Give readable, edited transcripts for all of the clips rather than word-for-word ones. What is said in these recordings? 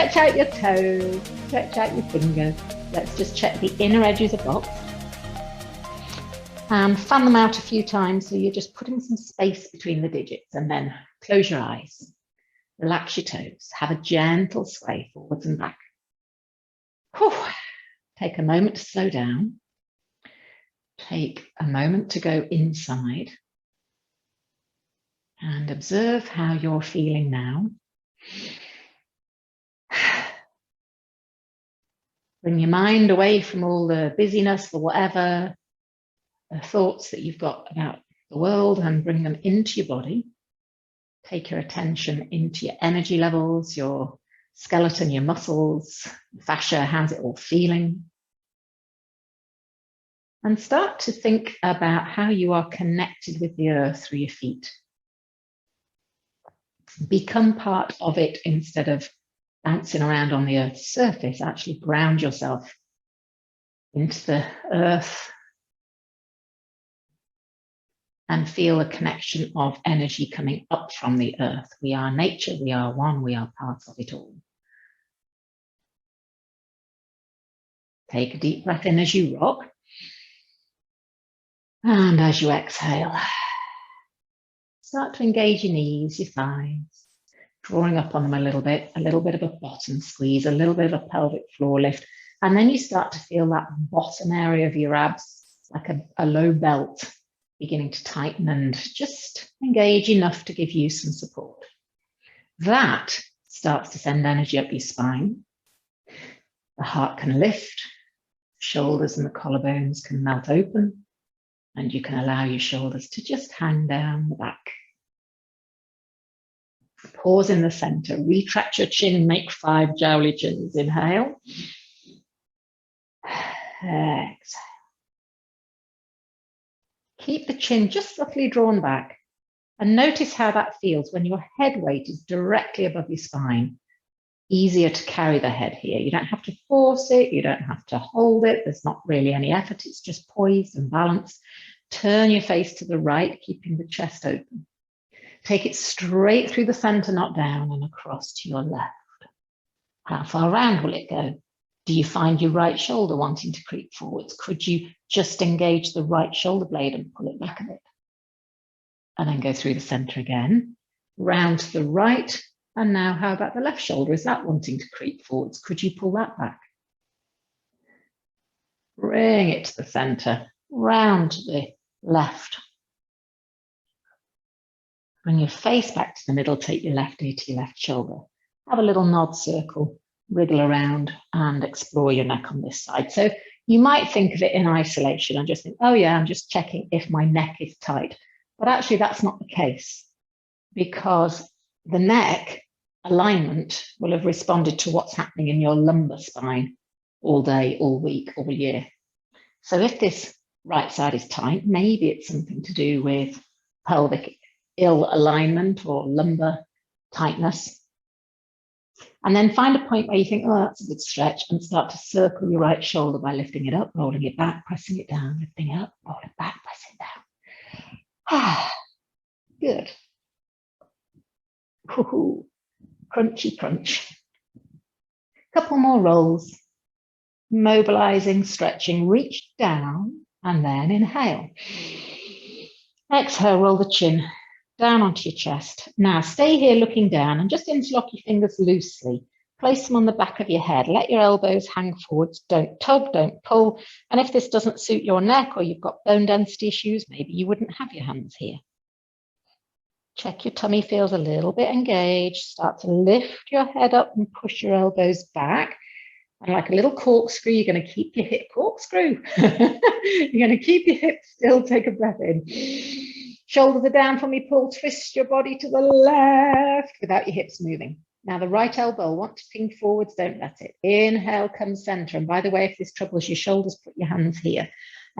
Stretch out your toes, stretch out your fingers. Let's just check the inner edges of the box. And fan them out a few times so you're just putting some space between the digits, and then close your eyes. Relax your toes. Have a gentle sway forwards and back. Whew. Take a moment to slow down. Take a moment to go inside and observe how you're feeling now. Bring your mind away from all the busyness or whatever, the thoughts that you've got about the world, and bring them into your body. Take your attention into your energy levels, your skeleton, your muscles, fascia. How's it all feeling? And start to think about how you are connected with the earth through your feet. Become part of it instead of bouncing around on the earth's surface. Actually ground yourself into the earth and feel a connection of energy coming up from the earth. We are nature, we are one, we are part of it all. Take a deep breath in as you rock. And as you exhale, start to engage your knees, your thighs, drawing up on them a little bit of a bottom squeeze, a little bit of a pelvic floor lift. And then you start to feel that bottom area of your abs, like a low belt, beginning to tighten and just engage enough to give you some support. That starts to send energy up your spine. The heart can lift, shoulders and the collarbones can melt open, and you can allow your shoulders to just hang down the back. Pause in the center, retract your chin, make 5 jowly chins. Inhale. Exhale. Keep the chin just subtly drawn back, and notice how that feels when your head weight is directly above your spine. Easier to carry the head here. You don't have to force it, you don't have to hold it. There's not really any effort, it's just poised and balanced. Turn your face to the right, keeping the chest open. Take it straight through the center, not down, and across to your left. How far round will it go? Do you find your right shoulder wanting to creep forwards? Could you just engage the right shoulder blade and pull it back a bit? And then go through the center again, round to the right. And now how about the left shoulder? Is that wanting to creep forwards? Could you pull that back? Bring it to the center, round to the left. Bring your face back to the middle, take your left knee to your left shoulder. Have a little nod circle, wriggle around and explore your neck on this side. So you might think of it in isolation and just think, oh yeah, I'm just checking if my neck is tight. But actually that's not the case, because the neck alignment will have responded to what's happening in your lumbar spine all day, all week, all year. So if this right side is tight, maybe it's something to do with pelvic ill alignment or lumbar tightness. And then find a point where you think, oh, that's a good stretch, and start to circle your right shoulder by lifting it up, rolling it back, pressing it down, lifting it up, rolling it back, pressing it down. Good. Ooh, crunchy crunch. Couple more rolls. Mobilizing, stretching, reach down, and then inhale. Exhale, roll the chin down onto your chest. Now stay here looking down and just interlock your fingers loosely. Place them on the back of your head. Let your elbows hang forwards. Don't tug, don't pull. And if this doesn't suit your neck or you've got bone density issues, maybe you wouldn't have your hands here. Check your tummy feels a little bit engaged. Start to lift your head up and push your elbows back. And like a little corkscrew, you're going to keep your hip corkscrew. You're going to keep your hips still. Take a breath in. Shoulders are down for me. Pull, twist your body to the left without your hips moving. Now the right elbow, want to ping forwards, don't let it. Inhale, come center. And by the way, if this troubles your shoulders, put your hands here.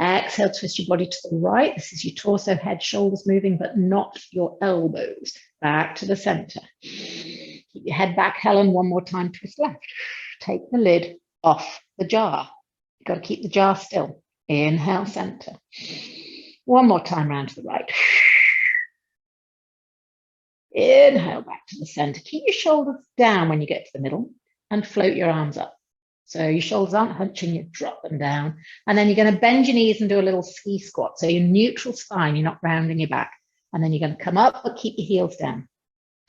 Exhale, twist your body to the right. This is your torso, head, shoulders moving, but not your elbows. Back to the center. Keep your head back, Helen. One more time, twist left. Take the lid off the jar. You've got to keep the jar still. Inhale, center. One more time round to the right. Inhale back to the center. Keep your shoulders down when you get to the middle. and float your arms up. So your shoulders aren't hunching, you drop them down. And then you're going to bend your knees and do a little ski squat. So you're neutral spine, you're not rounding your back. And then you're going to come up, but keep your heels down.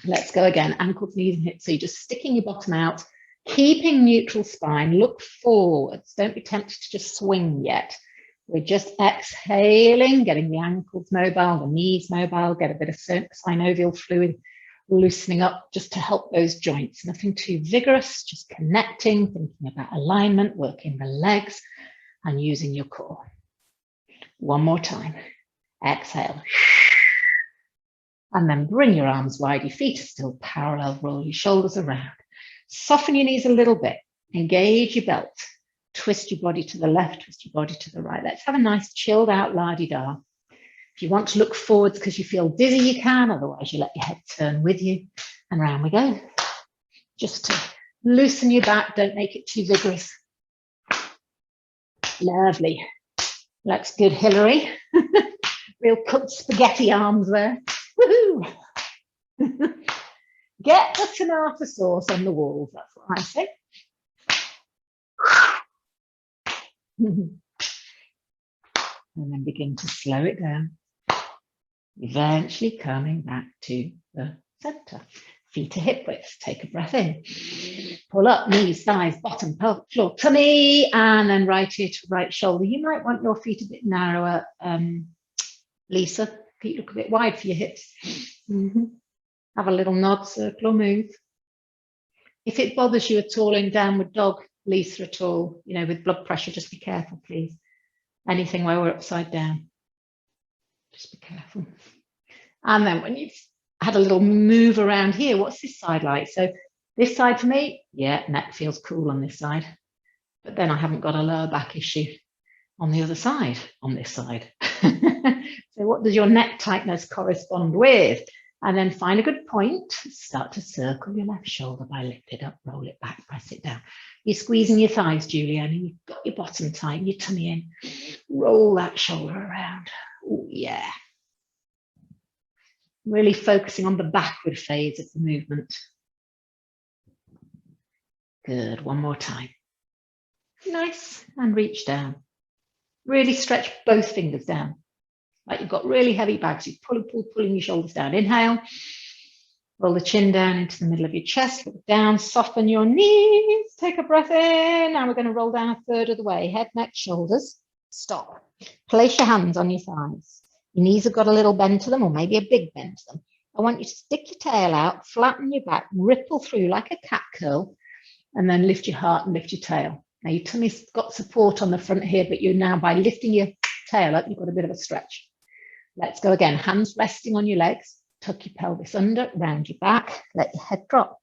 Let's go again, ankles, knees, and hips. So you're just sticking your bottom out, keeping neutral spine, look forwards. Don't be tempted to just swing yet. We're just exhaling, getting the ankles mobile, the knees mobile, get a bit of synovial fluid loosening up just to help those joints. Nothing too vigorous, just connecting, thinking about alignment, working the legs and using your core. One more time. Exhale. And then bring your arms wide, your feet are still parallel, roll your shoulders around. Soften your knees a little bit, engage your belt, twist your body to the left, twist your body to the right. Let's have a nice chilled out la-di-da. If you want to look forwards because you feel dizzy, you can, otherwise you let your head turn with you. And round we go. Just to loosen your back, don't make it too vigorous. Lovely. Looks good, Hillary. Real cooked spaghetti arms there. Woohoo! Get the tomato sauce on the walls, that's what I say. And then begin to slow it down. Eventually coming back to the center. Feet to hip width. Take a breath in. Pull up, knees, thighs, bottom, pelvic floor, tummy, and then right ear to right shoulder. You might want your feet a bit narrower, Lisa. Feet look a bit wide for your hips. Have a little nod, circle or move. If it bothers you at all in downward dog, Lisa, at all, you know, with blood pressure, just be careful, please. Anything where we're upside down, just be careful. And then when you've had a little move around here, what's this side like? So this side for me, yeah, neck feels cool on this side, but then I haven't got a lower back issue on the other side, on this side. So what does your neck tightness correspond with? And then find a good point, start to circle your left shoulder by lift it up, roll it back, press it down. You're squeezing your thighs, Julianne, and you've got your bottom tight, your tummy in. Roll that shoulder around. Oh, yeah. Really focusing on the backward phase of the movement. Good, one more time. Nice, and reach down. Really stretch both fingers down. Like you've got really heavy bags, you're pulling your shoulders down. Inhale, roll the chin down into the middle of your chest, look down, soften your knees, take a breath in. Now we're going to roll down a third of the way, head, neck, shoulders, stop. Place your hands on your thighs. Your knees have got a little bend to them, or maybe a big bend to them. I want you to stick your tail out, flatten your back, ripple through like a cat curl, and then lift your heart and lift your tail. Now your tummy's got support on the front here, but you're now, by lifting your tail up, you've got a bit of a stretch. Let's go again. Hands resting on your legs. Tuck your pelvis under, round your back. Let your head drop.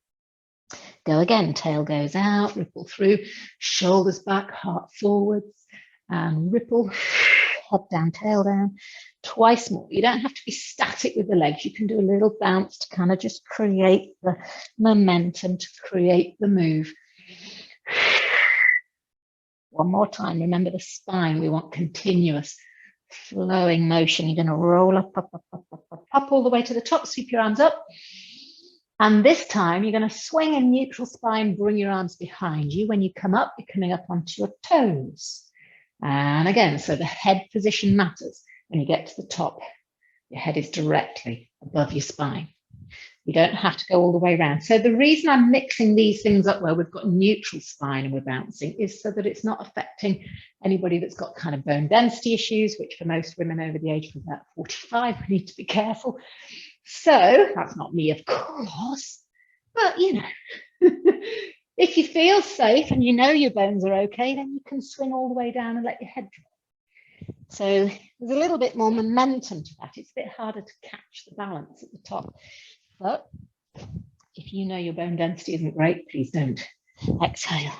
Go again. Tail goes out, ripple through. Shoulders back, heart forwards. And ripple. Head down, tail down. Twice more. You don't have to be static with the legs. You can do a little bounce to kind of just create the momentum, to create the move. One more time. Remember the spine. We want continuous flowing motion. You're going to roll up all the way to the top, sweep your arms up. And this time you're going to swing in neutral spine, bring your arms behind you. When you come up, you're coming up onto your toes. And again, so the head position matters. When you get to the top, your head is directly above your spine. You don't have to go all the way around. So the reason I'm mixing these things up where we've got neutral spine and we're bouncing is so that it's not affecting anybody that's got kind of bone density issues, which for most women over the age of about 45, we need to be careful. So that's not me, of course, but you know, if you feel safe and you know your bones are okay, then you can swing all the way down and let your head drop. So there's a little bit more momentum to that. It's a bit harder to catch the balance at the top. But if you know your bone density isn't great, please don't. Exhale.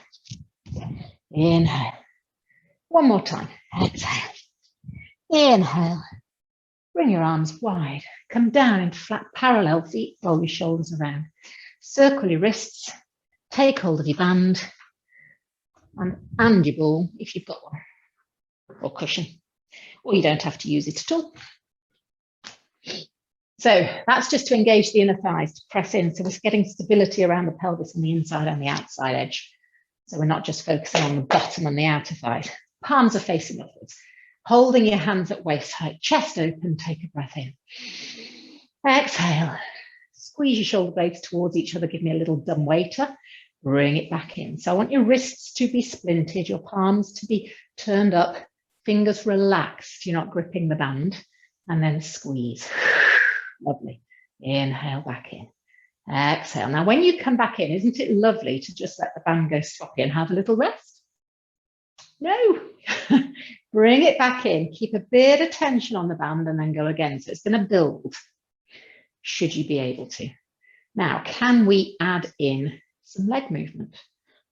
Inhale. One more time. Exhale. Inhale. Bring your arms wide. Come down into flat parallel feet. Roll your shoulders around. Circle your wrists. Take hold of your band and your ball if you've got one, or cushion. Or you don't have to use it at all. So that's just to engage the inner thighs, to press in. So we're getting stability around the pelvis on the inside and the outside edge. So we're not just focusing on the bottom and the outer thighs. Palms are facing upwards. Holding your hands at waist height, chest open, take a breath in. Exhale. Squeeze your shoulder blades towards each other. Give me a little dumb waiter. Bring it back in. So I want your wrists to be splinted, your palms to be turned up, fingers relaxed. You're not gripping the band. And then squeeze. Lovely. Inhale back in. Exhale. Now, when you come back in, isn't it lovely to just let the band go sloppy and have a little rest? No. Bring it back in. Keep a bit of tension on the band and then go again. So it's going to build, should you be able to. Now, can we add in some leg movement?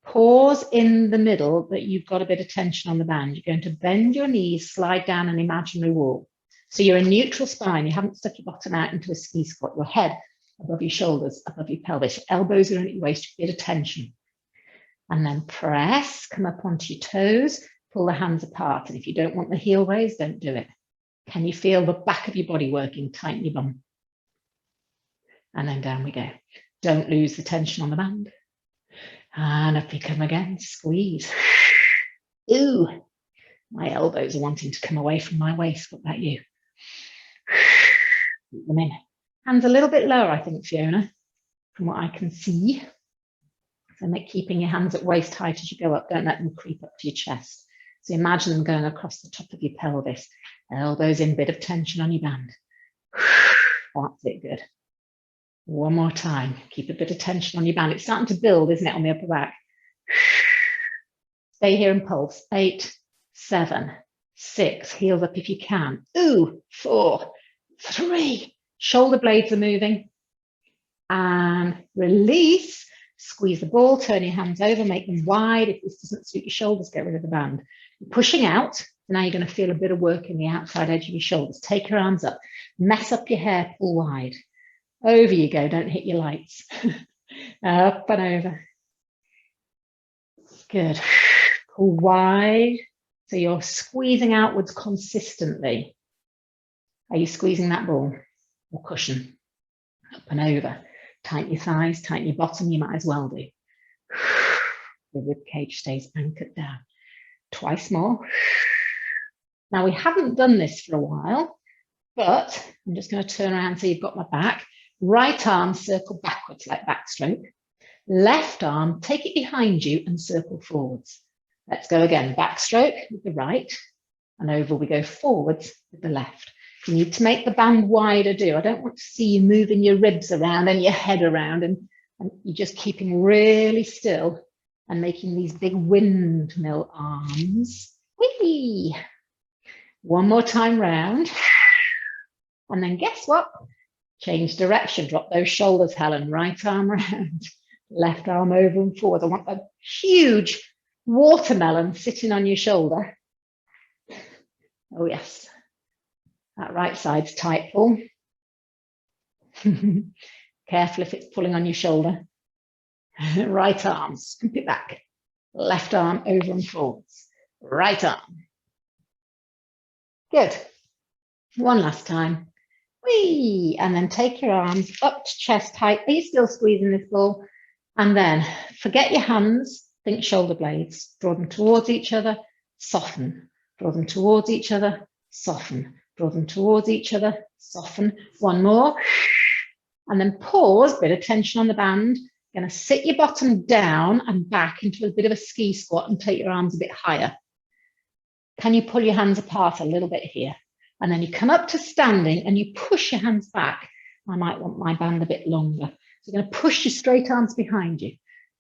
Pause in the middle, but you've got a bit of tension on the band. You're going to bend your knees, slide down an imaginary wall. So you're in neutral spine. You haven't stuck your bottom out into a ski squat. Your head above your shoulders, above your pelvis. Your elbows are on your waist, a bit of tension. And then press, come up onto your toes, pull the hands apart. And if you don't want the heel raise, don't do it. Can you feel the back of your body working? Tighten your bum. And then down we go. Don't lose the tension on the band. And up you come again, squeeze. Ooh, my elbows are wanting to come away from my waist. What about you? Keep them in. Hands a little bit lower, I think, Fiona, from what I can see. So make keeping your hands at waist height as you go up. Don't let them creep up to your chest. So imagine them going across the top of your pelvis. Elbows in, bit of tension on your band. That's it, good. One more time. Keep a bit of tension on your band. It's starting to build, isn't it, on the upper back? Stay here and pulse. 8, 7, 6. Heels up if you can. Ooh, 4, 3. Shoulder blades are moving. And release. Squeeze the ball. Turn your hands over. Make them wide. If this doesn't suit your shoulders, get rid of the band. You're pushing out. Now you're going to feel a bit of work in the outside edge of your shoulders. Take your arms up. Mess up your hair. Pull wide. Over you go. Don't hit your lights. Up and over. Good. Pull wide. So you're squeezing outwards consistently. Are you squeezing that ball or cushion? Up and over. Tighten your thighs, tighten your bottom. You might as well do. The rib cage stays anchored down. Twice more. Now, we haven't done this for a while, but I'm just going to turn around so you've got my back. Right arm, circle backwards like backstroke. Left arm, take it behind you and circle forwards. Let's go again. Backstroke with the right and over we go forwards with the left. You need to make the band wider do. I don't want to see you moving your ribs around and your head around and you're just keeping really still and making these big windmill arms. Whee! One more time round. And then guess what? Change direction. Drop those shoulders, Helen. Right arm round. Left arm over and forward. I want a huge watermelon sitting on your shoulder. Oh, yes. That right side's tight, pull. Careful if it's pulling on your shoulder. Right arm, scoop it back. Left arm over and forwards. Right arm. Good. One last time. Whee! And then take your arms up to chest height. Are you still squeezing this ball? And then forget your hands. Think shoulder blades. Draw them towards each other. Soften. Draw them towards each other. Soften. Draw them towards each other. Soften. One more. And then pause. Bit of tension on the band. You're going to sit your bottom down and back into a bit of a ski squat and take your arms a bit higher. Can you pull your hands apart a little bit here? And then you come up to standing and you push your hands back. I might want my band a bit longer. So you're going to push your straight arms behind you.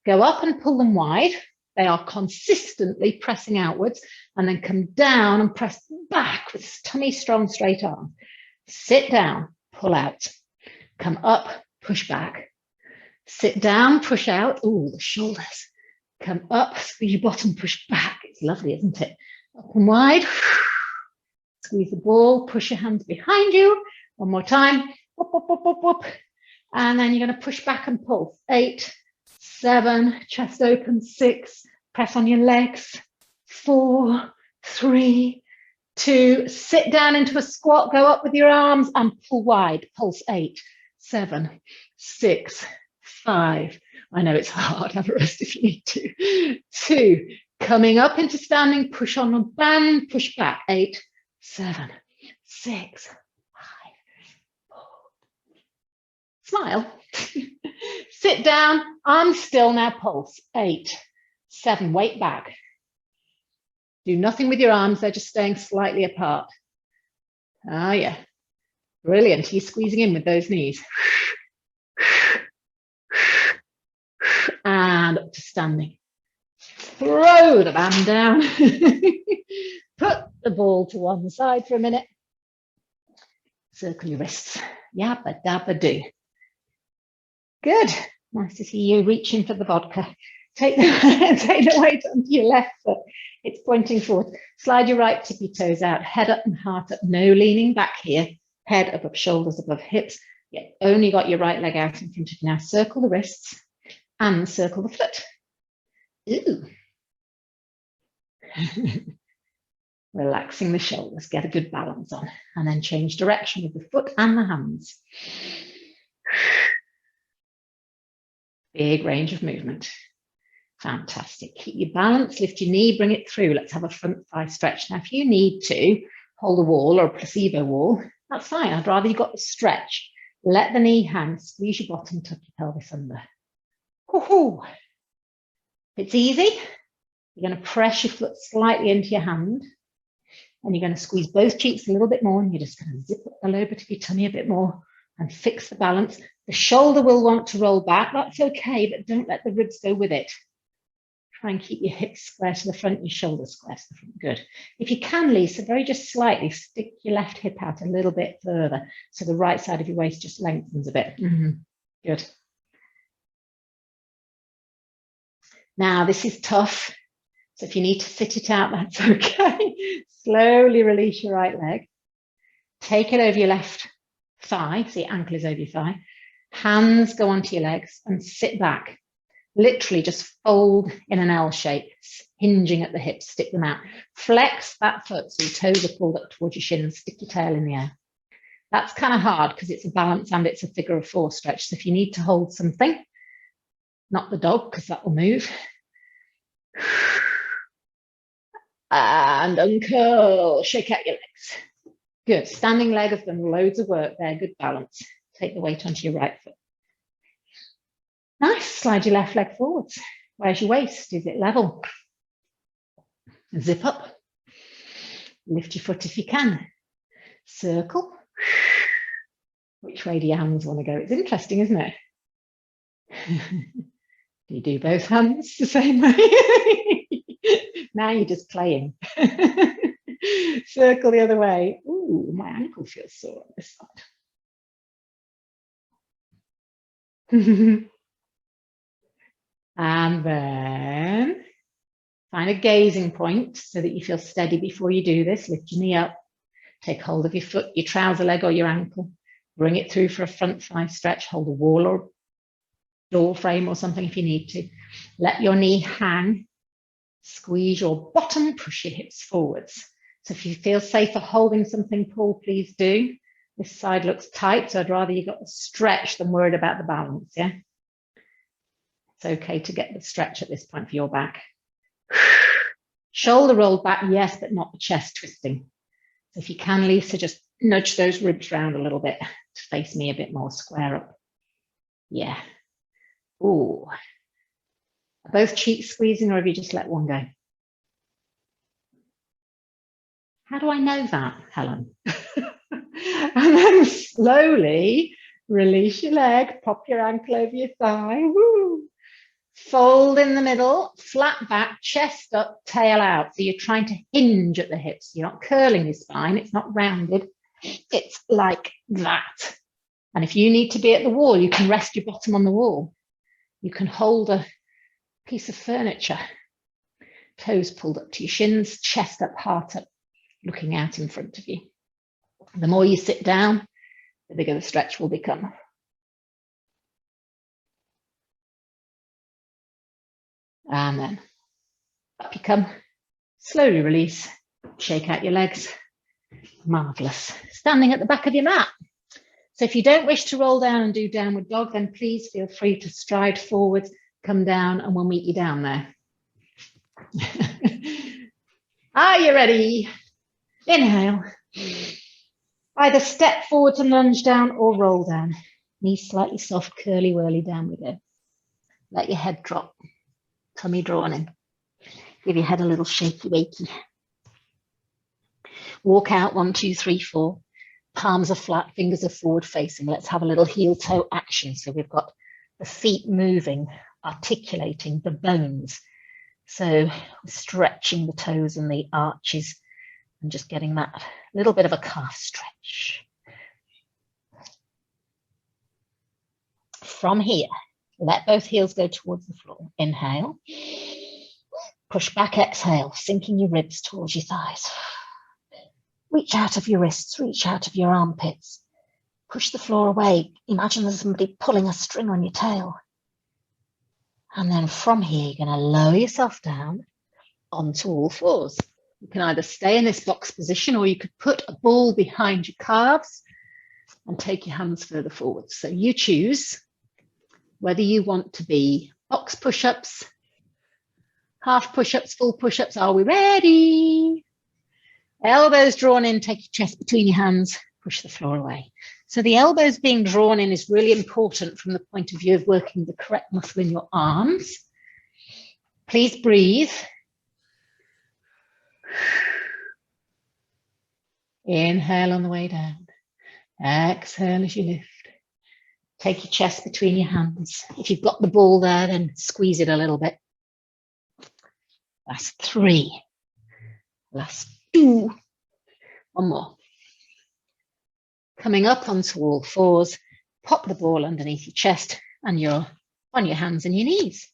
Go up and pull them wide. They are consistently pressing outwards and then come down and press back with tummy strong, straight arm. Sit down, pull out. Come up, push back. Sit down, push out. Ooh, the shoulders. Come up, squeeze your bottom, push back. It's lovely, isn't it? Up and wide. Squeeze the ball, push your hands behind you. One more time. Whoop, whoop, whoop, whoop, whoop. And then you're going to push back and pull. 8, 7, chest open. 6, press on your legs. 4, 3, 2, sit down into a squat, go up with your arms and pull wide. Pulse 8, 7, 6, 5. I know it's hard, have a rest if you need to. 2, coming up into standing, push on a band, push back. 8, 7, 6, 5, 4. Smile. Sit down, arms still, now pulse. 8, 7, weight back. Do nothing with your arms, they're just staying slightly apart. Ah, yeah. Brilliant. You're squeezing in with those knees. And up to standing. Throw the band down. Put the ball to one side for a minute. Circle your wrists. Yabba dabba do. Good. Nice to see you reaching for the vodka. Take the weight onto your left foot. It's pointing forward. Slide your right tippy toes out. Head up and heart up. No leaning back here. Head above shoulders, above hips. You only got your right leg out in front of you. Now circle the wrists and circle the foot. Ooh. Relaxing the shoulders. Get a good balance on. And then change direction with the foot and the hands. Big range of movement. Fantastic. Keep your balance, lift your knee, bring it through. Let's have a front thigh stretch. Now, if you need to hold a wall or a placebo wall, that's fine. I'd rather you got the stretch. Let the knee hang, squeeze your bottom, tuck your pelvis under. Woohoo! It's easy. You're going to press your foot slightly into your hand and you're going to squeeze both cheeks a little bit more and you're just going to zip up the lower bit of your tummy a bit more and fix the balance. The shoulder will want to roll back. That's okay, but don't let the ribs go with it. Try and keep your hips square to the front, your shoulders square to the front. Good. If you can, Lisa, very just slightly stick your left hip out a little bit further so the right side of your waist just lengthens a bit. Good. Now, this is tough. So if you need to sit it out, that's okay. Slowly release your right leg. Take it over your left thigh. So your ankle is over your thigh. Hands go onto your legs and sit back. Literally just fold in an L shape, hinging at the hips, stick them out. Flex that foot so your toes are pulled up towards your shins, stick your tail in the air. That's kind of hard because it's a balance and it's a figure of 4 stretch. So if you need to hold something, not the dog because that will move. And uncurl, shake out your legs. Good. Standing leg has done loads of work there. Good balance. Take the weight onto your right foot. Nice. Slide your left leg forwards. Where's your waist? Is it level? Zip up. Lift your foot if you can. Circle. Which way do your hands want to go? It's interesting, isn't it? Do you do both hands the same way? Now you're just playing. Circle the other way. Ooh, my ankle feels sore on this side. And then find a gazing point so that you feel steady before you do this. Lift your knee up. Take hold of your foot, your trouser leg or your ankle. Bring it through for a front thigh stretch. Hold a wall or door frame or something if you need to. Let your knee hang. Squeeze your bottom, push your hips forwards. So if you feel safer holding something, pull, please do. This side looks tight, so I'd rather you got the stretch than worried about the balance, yeah? It's okay to get the stretch at this point for your back. Shoulder rolled back, yes, but not the chest twisting. So if you can, Lisa, just nudge those ribs round a little bit to face me a bit more, square up. Yeah. Ooh. Are both cheeks squeezing or have you just let one go? How do I know that, Helen? And then slowly release your leg, pop your ankle over your thigh. Woo. Fold in the middle, flat back, chest up, tail out. So you're trying to hinge at the hips. You're not curling your spine. It's not rounded. It's like that. And if you need to be at the wall, you can rest your bottom on the wall. You can hold a piece of furniture. Toes pulled up to your shins, chest up, heart up, looking out in front of you. The more you sit down, the bigger the stretch will become. And then up you come, slowly release, shake out your legs, Marvellous. Standing at the back of your mat. So if you don't wish to roll down and do downward dog, then please feel free to stride forwards, come down, and we'll meet you down there. Are you ready? Inhale. Either step forwards and lunge down or roll down. Knees slightly soft, curly, whirly, down we go. Let your head drop. Tummy drawn in. Give your head a little shaky wakey. Walk out 1, 2, 3, 4. Palms are flat, fingers are forward facing. Let's have a little heel toe action. So we've got the feet moving, articulating the bones. So stretching the toes and the arches and just getting that little bit of a calf stretch. From here, let both heels go towards the floor. Inhale. Push back, exhale, sinking your ribs towards your thighs. Reach out of your wrists, reach out of your armpits. Push the floor away. Imagine there's somebody pulling a string on your tail. And then from here, you're going to lower yourself down onto all fours. You can either stay in this box position or you could put a ball behind your calves and take your hands further forward. So you choose whether you want to be box push-ups, half push-ups, full push-ups. Are we ready? Elbows drawn in, take your chest between your hands, push the floor away. So the elbows being drawn in is really important from the point of view of working the correct muscle in your arms. Please breathe. Inhale on the way down. Exhale as you lift. Take your chest between your hands. If you've got the ball there, then squeeze it a little bit. Last 3. Last 2. One more. Coming up onto all fours, pop the ball underneath your chest and you're on your hands and your knees.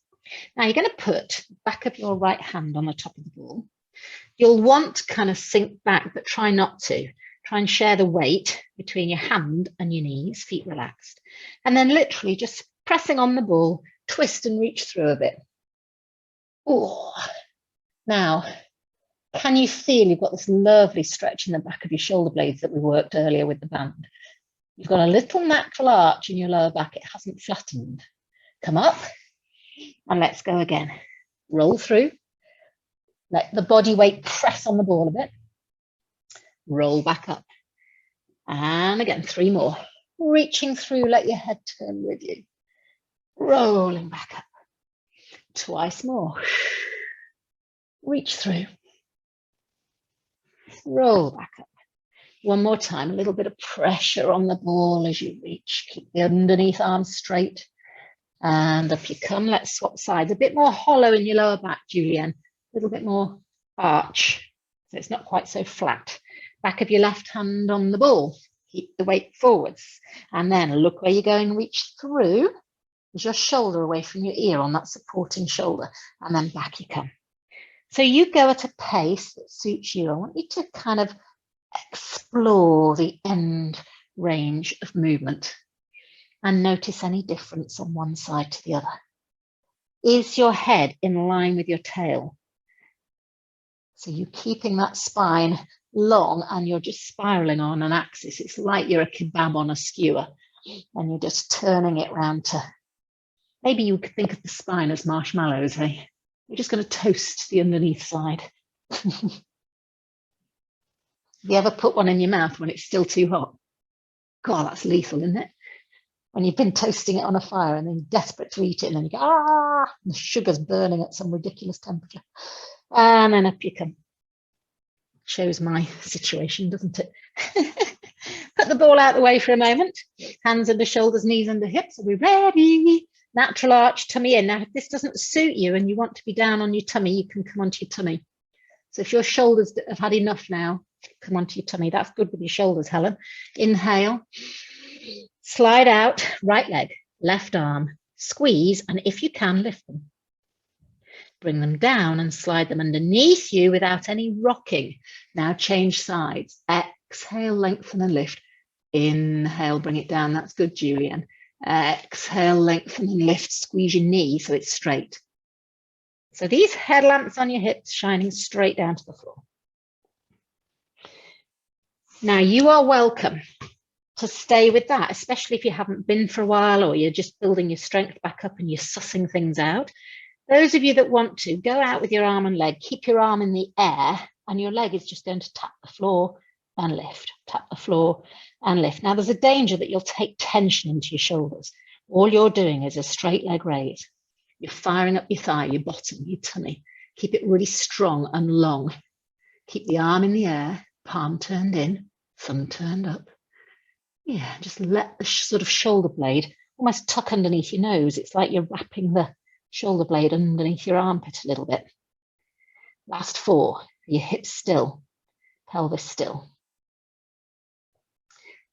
Now you're going to put the back of your right hand on the top of the ball. You'll want to kind of sink back, but try not to. Try and share the weight between your hand and your knees, feet relaxed. And then literally just pressing on the ball, twist and reach through a bit. Oh. Now, can you feel you've got this lovely stretch in the back of your shoulder blades that we worked earlier with the band? You've got a little natural arch in your lower back. It hasn't flattened. Come up and let's go again. Roll through. Let the body weight press on the ball a bit. Roll back up. And again, 3 more. Reaching through, let your head turn with you. Rolling back up. Twice more. Reach through. Roll back up. One more time, a little bit of pressure on the ball as you reach. Keep the underneath arms straight. And up you come. Let's swap sides. A bit more hollow in your lower back, Julianne. A little bit more arch. So it's not quite so flat. Back of your left hand on the ball. Keep the weight forwards. And then look where you're going. Reach through. Is your shoulder away from your ear on that supporting shoulder. And then back you come. So you go at a pace that suits you. I want you to kind of explore the end range of movement and notice any difference on one side to the other. Is your head in line with your tail? So you're keeping that spine long and you're just spiraling on an axis. It's like you're a kebab on a skewer and you're just turning it round to, maybe you could think of the spine as marshmallows, eh? We're just going to toast the underneath side. Have you ever put one in your mouth when it's still too hot? God, that's lethal, isn't it? When you've been toasting it on a fire and then you're desperate to eat it and then you go, ah, and the sugar's burning at some ridiculous temperature. And then up you come. Shows my situation, doesn't it? Put the ball out the way for a moment. Hands under shoulders, knees under hips. Are we ready? Natural arch, tummy in. Now, if this doesn't suit you and you want to be down on your tummy, you can come onto your tummy. So if your shoulders have had enough now, come onto your tummy. That's good with your shoulders, Helen. Inhale, slide out, right leg, left arm, squeeze, and if you can, lift them. Bring them down and slide them underneath you without any rocking. Now change sides. Exhale, lengthen and lift. Inhale, bring it down. That's good, Julian. Exhale, lengthen and lift. Squeeze your knee so it's straight. So these headlamps on your hips shining straight down to the floor. Now you are welcome to stay with that, especially if you haven't been for a while or you're just building your strength back up and you're sussing things out. Those of you that want to, go out with your arm and leg, keep your arm in the air and your leg is just going to tap the floor and lift, tap the floor and lift. Now there's a danger that you'll take tension into your shoulders. All you're doing is a straight leg raise. You're firing up your thigh, your bottom, your tummy. Keep it really strong and long. Keep the arm in the air, palm turned in, thumb turned up. Yeah, just let the sort of shoulder blade almost tuck underneath your nose. It's like you're wrapping the shoulder blade underneath your armpit a little bit. Last 4, your hips still, pelvis still.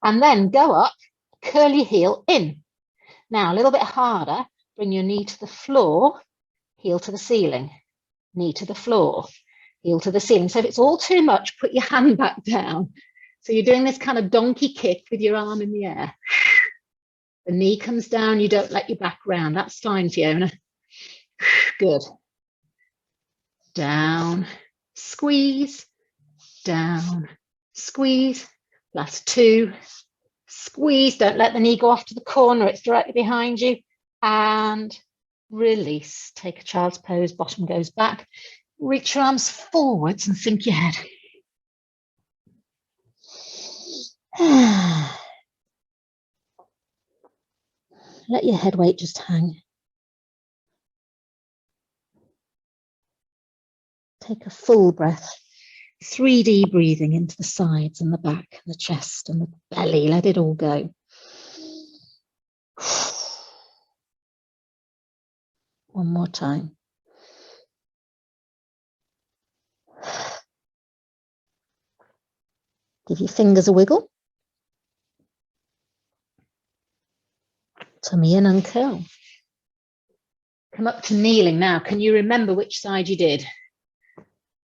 And then go up, curl your heel in. Now a little bit harder, bring your knee to the floor, heel to the ceiling, knee to the floor, heel to the ceiling. So if it's all too much, put your hand back down. So you're doing this kind of donkey kick with your arm in the air. The knee comes down, you don't let your back round. That's fine, Fiona. Good. Down, squeeze, down, squeeze. Last 2, squeeze. Don't let the knee go off to the corner. It's directly behind you. And release. Take a child's pose, bottom goes back. Reach your arms forwards and sink your head. Let your head weight just hang. Take a full breath. 3D breathing into the sides and the back and the chest and the belly. Let it all go. One more time. Give your fingers a wiggle. Tummy in and curl. Come up to kneeling now. Can you remember which side you did?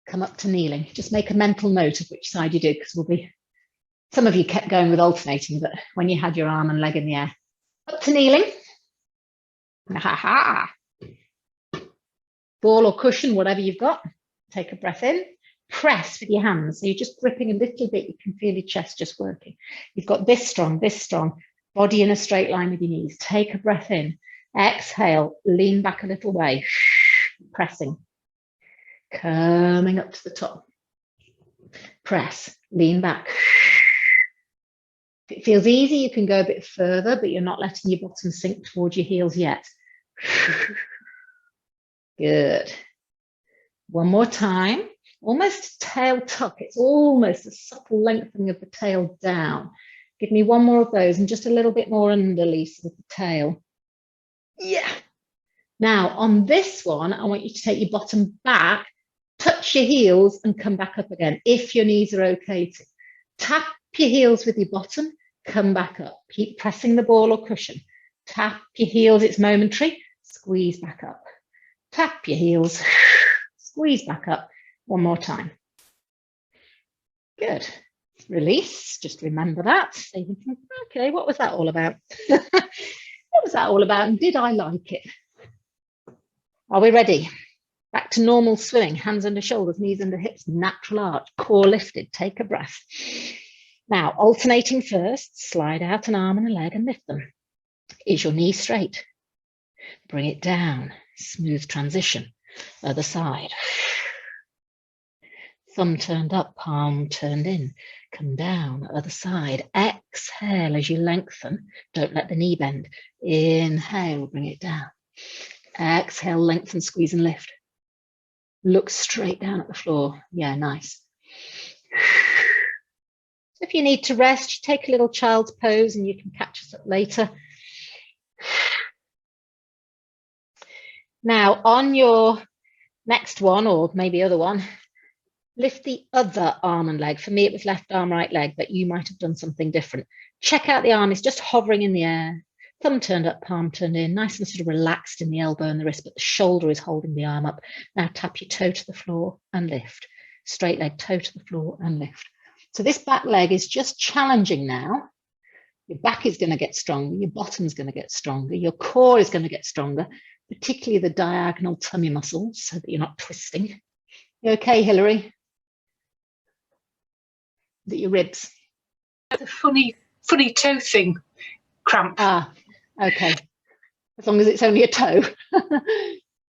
Come up to kneeling. Just make a mental note of which side you did, because we'll be, some of you kept going with alternating, but when you had your arm and leg in the air. Up to kneeling. Ha ha. Ball or cushion, whatever you've got. Take a breath in. Press with your hands. So you're just gripping a little bit. You can feel your chest just working. You've got this strong. Body in a straight line with your knees. Take a breath in. Exhale. Lean back a little way. Pressing. Coming up to the top. Press. Lean back. If it feels easy, you can go a bit further, but you're not letting your bottom sink towards your heels yet. Good. One more time. Almost tail tuck. It's almost a subtle lengthening of the tail down. Give me one more of those and just a little bit more underleaf with the tail. Yeah. Now on this one, I want you to take your bottom back, touch your heels and come back up again. If your knees are okay to. Tap your heels with your bottom, come back up. Keep pressing the ball or cushion. Tap your heels, it's momentary. Squeeze back up. Tap your heels, squeeze back up. One more time. Good. Release. Just remember that. So you can think, okay, what was that all about? What was that all about? And did I like it? Are we ready? Back to normal swimming. Hands under shoulders, knees under hips, natural arch, core lifted. Take a breath. Now, alternating first, slide out an arm and a leg and lift them. Is your knee straight? Bring it down. Smooth transition. Other side. Thumb turned up, palm turned in. Come down, other side. Exhale as you lengthen. Don't let the knee bend. Inhale, bring it down. Exhale, lengthen, squeeze and lift. Look straight down at the floor. Yeah, nice. If you need to rest, take a little child's pose and you can catch us up later. Now, on your next one, or maybe other one, lift the other arm and leg. For me, it was left arm, right leg, but you might have done something different. Check out the arm. It's just hovering in the air. Thumb turned up, palm turned in, nice and sort of relaxed in the elbow and the wrist, but the shoulder is holding the arm up. Now tap your toe to the floor and lift. Straight leg, toe to the floor and lift. So this back leg is just challenging now. Your back is going to get stronger. Your bottom's going to get stronger. Your core is going to get stronger, particularly the diagonal tummy muscles, so that you're not twisting. You okay, Hillary? Is it your ribs? The funny toe thing, cramp. Ah, okay. As long as it's only a toe.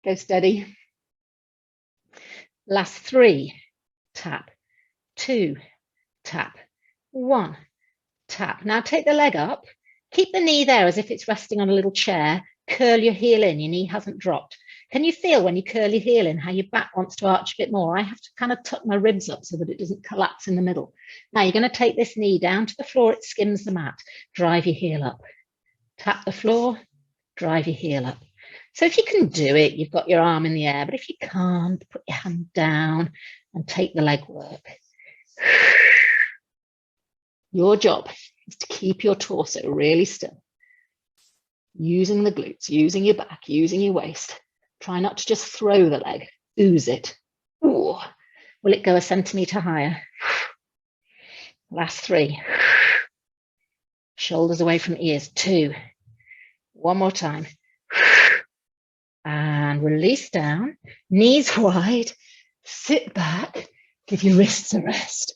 Go steady. Last 3, tap, 2, tap, 1, tap. Now take the leg up. Keep the knee there as if it's resting on a little chair. Curl your heel in. Your knee hasn't dropped. Can you feel when you curl your heel in how your back wants to arch a bit more? I have to kind of tuck my ribs up so that it doesn't collapse in the middle. Now you're going to take this knee down to the floor. It skims the mat. Drive your heel up. Tap the floor. Drive your heel up. So if you can do it, you've got your arm in the air. But if you can't, put your hand down and take the leg work. Your job is to keep your torso really still. Using the glutes, using your back, using your waist. Try not to just throw the leg, ooze it. Ooh. Will it go a centimetre higher? Last 3. Shoulders away from ears. 2. One more time. And release down. Knees wide. Sit back. Give your wrists a rest.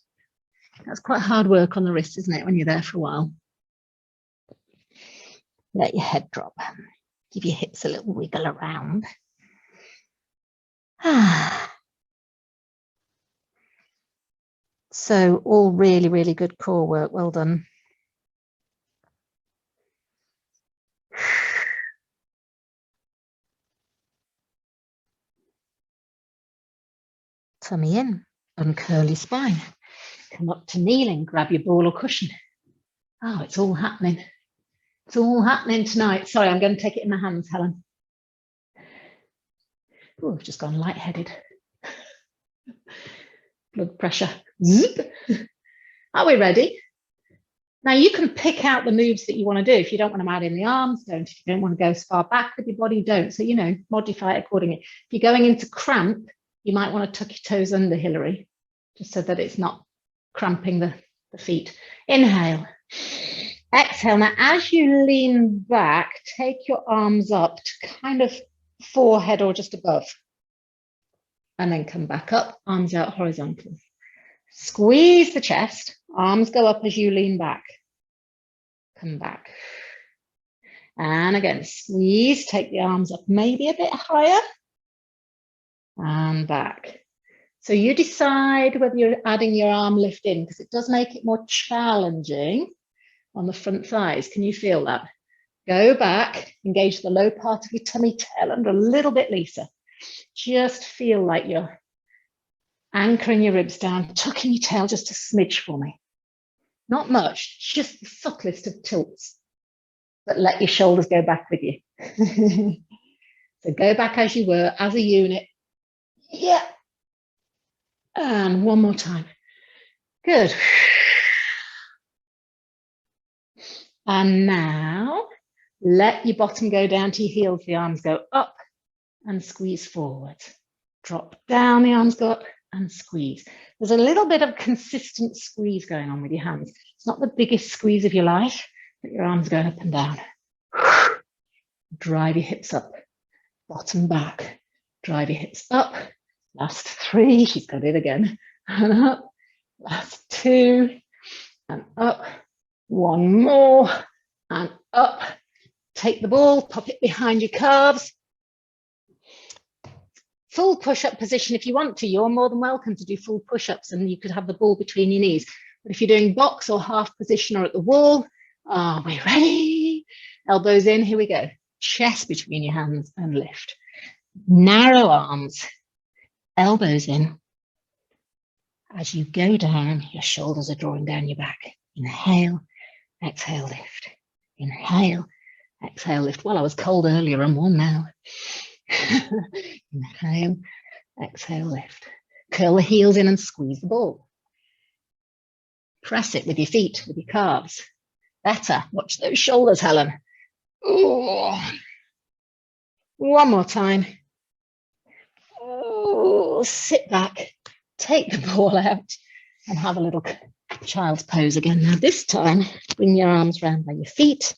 That's quite hard work on the wrist, isn't it, when you're there for a while? Let your head drop. Give your hips a little wiggle around. So all really, really good core work. Well done. Tummy in, uncurl your spine. Come up to kneeling, grab your ball or cushion. Oh, it's all happening. It's all happening tonight. Sorry, I'm going to take it in my hands, Helen. Oh, I've just gone lightheaded. Blood pressure. Zip. Are we ready? Now you can pick out the moves that you want to do. If you don't want to add in the arms, don't. If you don't want to go as far back with your body, don't. So, you know, modify it accordingly. If you're going into cramp, you might want to tuck your toes under, Hillary, just so that it's not cramping the feet. Inhale. Exhale. Now, as you lean back, take your arms up to kind of forehead or just above. And then come back up, arms out horizontal. Squeeze the chest, arms go up as you lean back. Come back. And again, squeeze, take the arms up maybe a bit higher. And back. So you decide whether you're adding your arm lift in, because it does make it more challenging on the front thighs. Can you feel that? Go back, engage the low part of your tummy tail under a little bit, Lisa. Just feel like you're anchoring your ribs down, tucking your tail just a smidge for me. Not much, just the subtlest of tilts, but let your shoulders go back with you. So go back as you were, as a unit. Yeah. And one more time. Good. And now let your bottom go down to your heels, the arms go up and squeeze forward. Drop down, the arms go up and squeeze. There's a little bit of consistent squeeze going on with your hands. It's not the biggest squeeze of your life, but your arms going up and down. Drive your hips up, bottom back. Drive your hips up. Last 3, she's got it again. And up. Last 2, and up. One more, and up. Take the ball, pop it behind your calves. Full push-up position if you want to. You're more than welcome to do full push-ups, and you could have the ball between your knees. But if you're doing box or half position or at the wall, are we ready? Elbows in, here we go. Chest between your hands and lift. Narrow arms, elbows in. As you go down, your shoulders are drawing down your back. Inhale, exhale, lift. Inhale, exhale, lift. Well, I was cold earlier, I'm warm now. Inhale, exhale, lift. Curl the heels in and squeeze the ball. Press it with your feet, with your calves. Better. Watch those shoulders, Helen. Ooh. One more time. Ooh. Sit back, take the ball out, and have a little child's pose again. Now this time, bring your arms round by your feet.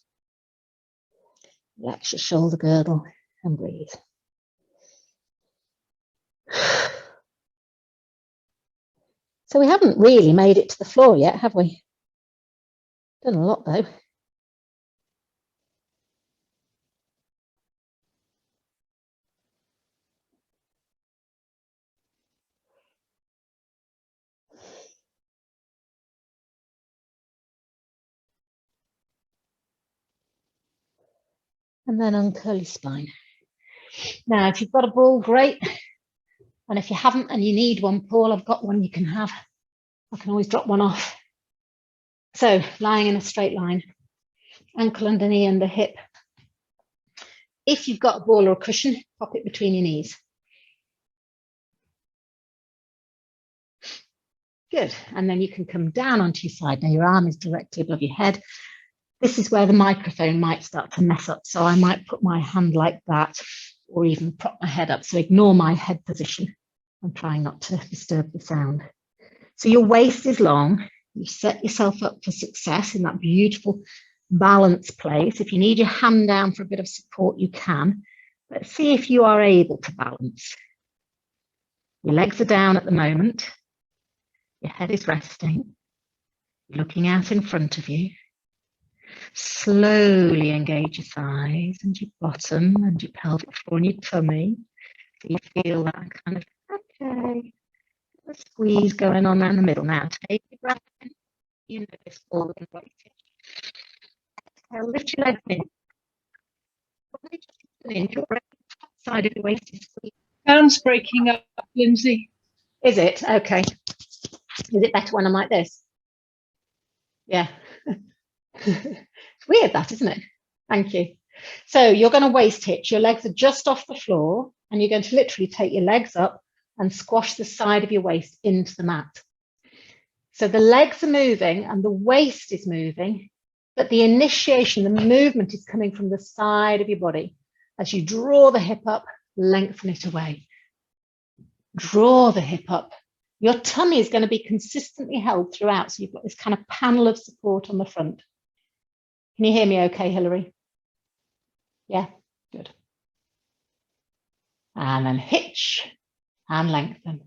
Relax your shoulder girdle and breathe. So we haven't really made it to the floor yet, have we? Done a lot though. And then uncurl your spine. Now, if you've got a ball, great. And if you haven't and you need one, Paul, I've got one you can have. I can always drop one off. So lying in a straight line, ankle under knee under hip. If you've got a ball or a cushion, pop it between your knees. Good. And then you can come down onto your side. Now your arm is directly above your head. This is where the microphone might start to mess up. So I might put my hand like that or even prop my head up. So ignore my head position. I'm trying not to disturb the sound. So your waist is long. You set yourself up for success in that beautiful balance place. If you need your hand down for a bit of support, you can. But see if you are able to balance. Your legs are down at the moment. Your head is resting. You're looking out in front of you. Slowly engage your thighs and your bottom and your pelvic floor and your tummy. So you feel that kind of, okay, a squeeze going on around the middle. Now take your breath in. You know this all in place. Lift your legs in. Your side of your waist is squeezed. Sound's breaking up, Lindsay. Is it? Okay. Is it better when I'm like this? Yeah. It's weird that, isn't it? Thank you. So you're going to waist hitch. Your legs are just off the floor and you're going to literally take your legs up and squash the side of your waist into the mat. So the legs are moving and the waist is moving, but the initiation, the movement is coming from the side of your body. As you draw the hip up, lengthen it away. Draw the hip up. Your tummy is going to be consistently held throughout. So you've got this kind of panel of support on the front. Can you hear me okay, Hilary? Yeah, good. And then hitch and lengthen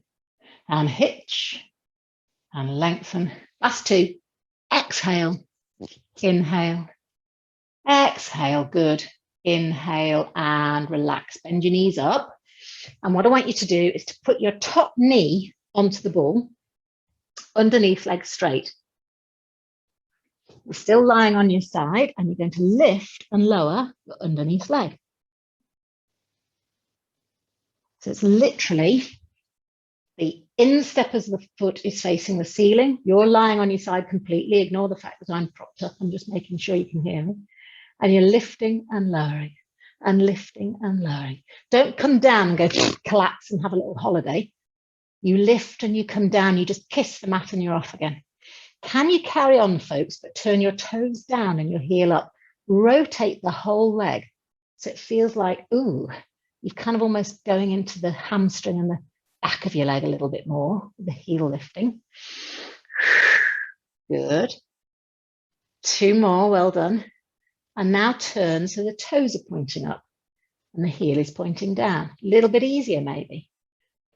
and hitch and lengthen. Last two. Exhale, inhale, exhale, good. Inhale and relax. Bend your knees up. And what I want you to do is to put your top knee onto the ball, underneath leg straight. You're still lying on your side and you're going to lift and lower your underneath leg. So it's literally the instep as the foot is facing the ceiling. You're lying on your side completely. Ignore the fact that I'm propped up. I'm just making sure you can hear me. And you're lifting and lowering and lifting and lowering. Don't come down and go collapse and have a little holiday. You lift and you come down. You just kiss the mat and you're off again. Can you carry on, folks, but turn your toes down and your heel up? Rotate the whole leg. So it feels like, ooh, you're kind of almost going into the hamstring and the back of your leg a little bit more, the heel lifting. Good. Two more, well done. And now turn so the toes are pointing up and the heel is pointing down. A little bit easier maybe.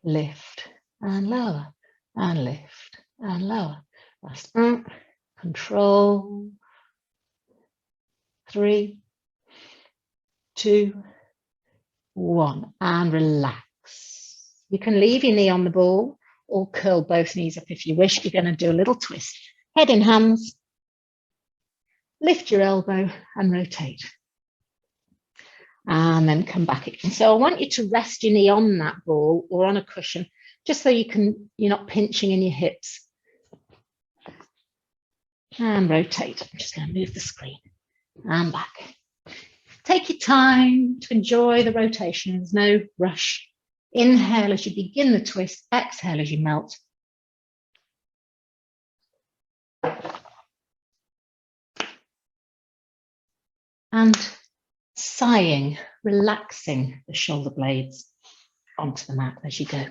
Lift and lower and lift and lower. Last control. 3, 2, 1, and relax. You can leave your knee on the ball or curl both knees up if you wish. You're going to do a little twist. Head in hands. Lift your elbow and rotate. And then come back again. So I want you to rest your knee on that ball or on a cushion, just so you're not pinching in your hips. And rotate. I'm just going to move the screen and back. Take your time to enjoy the rotation. There's no rush. Inhale as you begin the twist. Exhale as you melt. And sighing, relaxing the shoulder blades onto the mat as you go.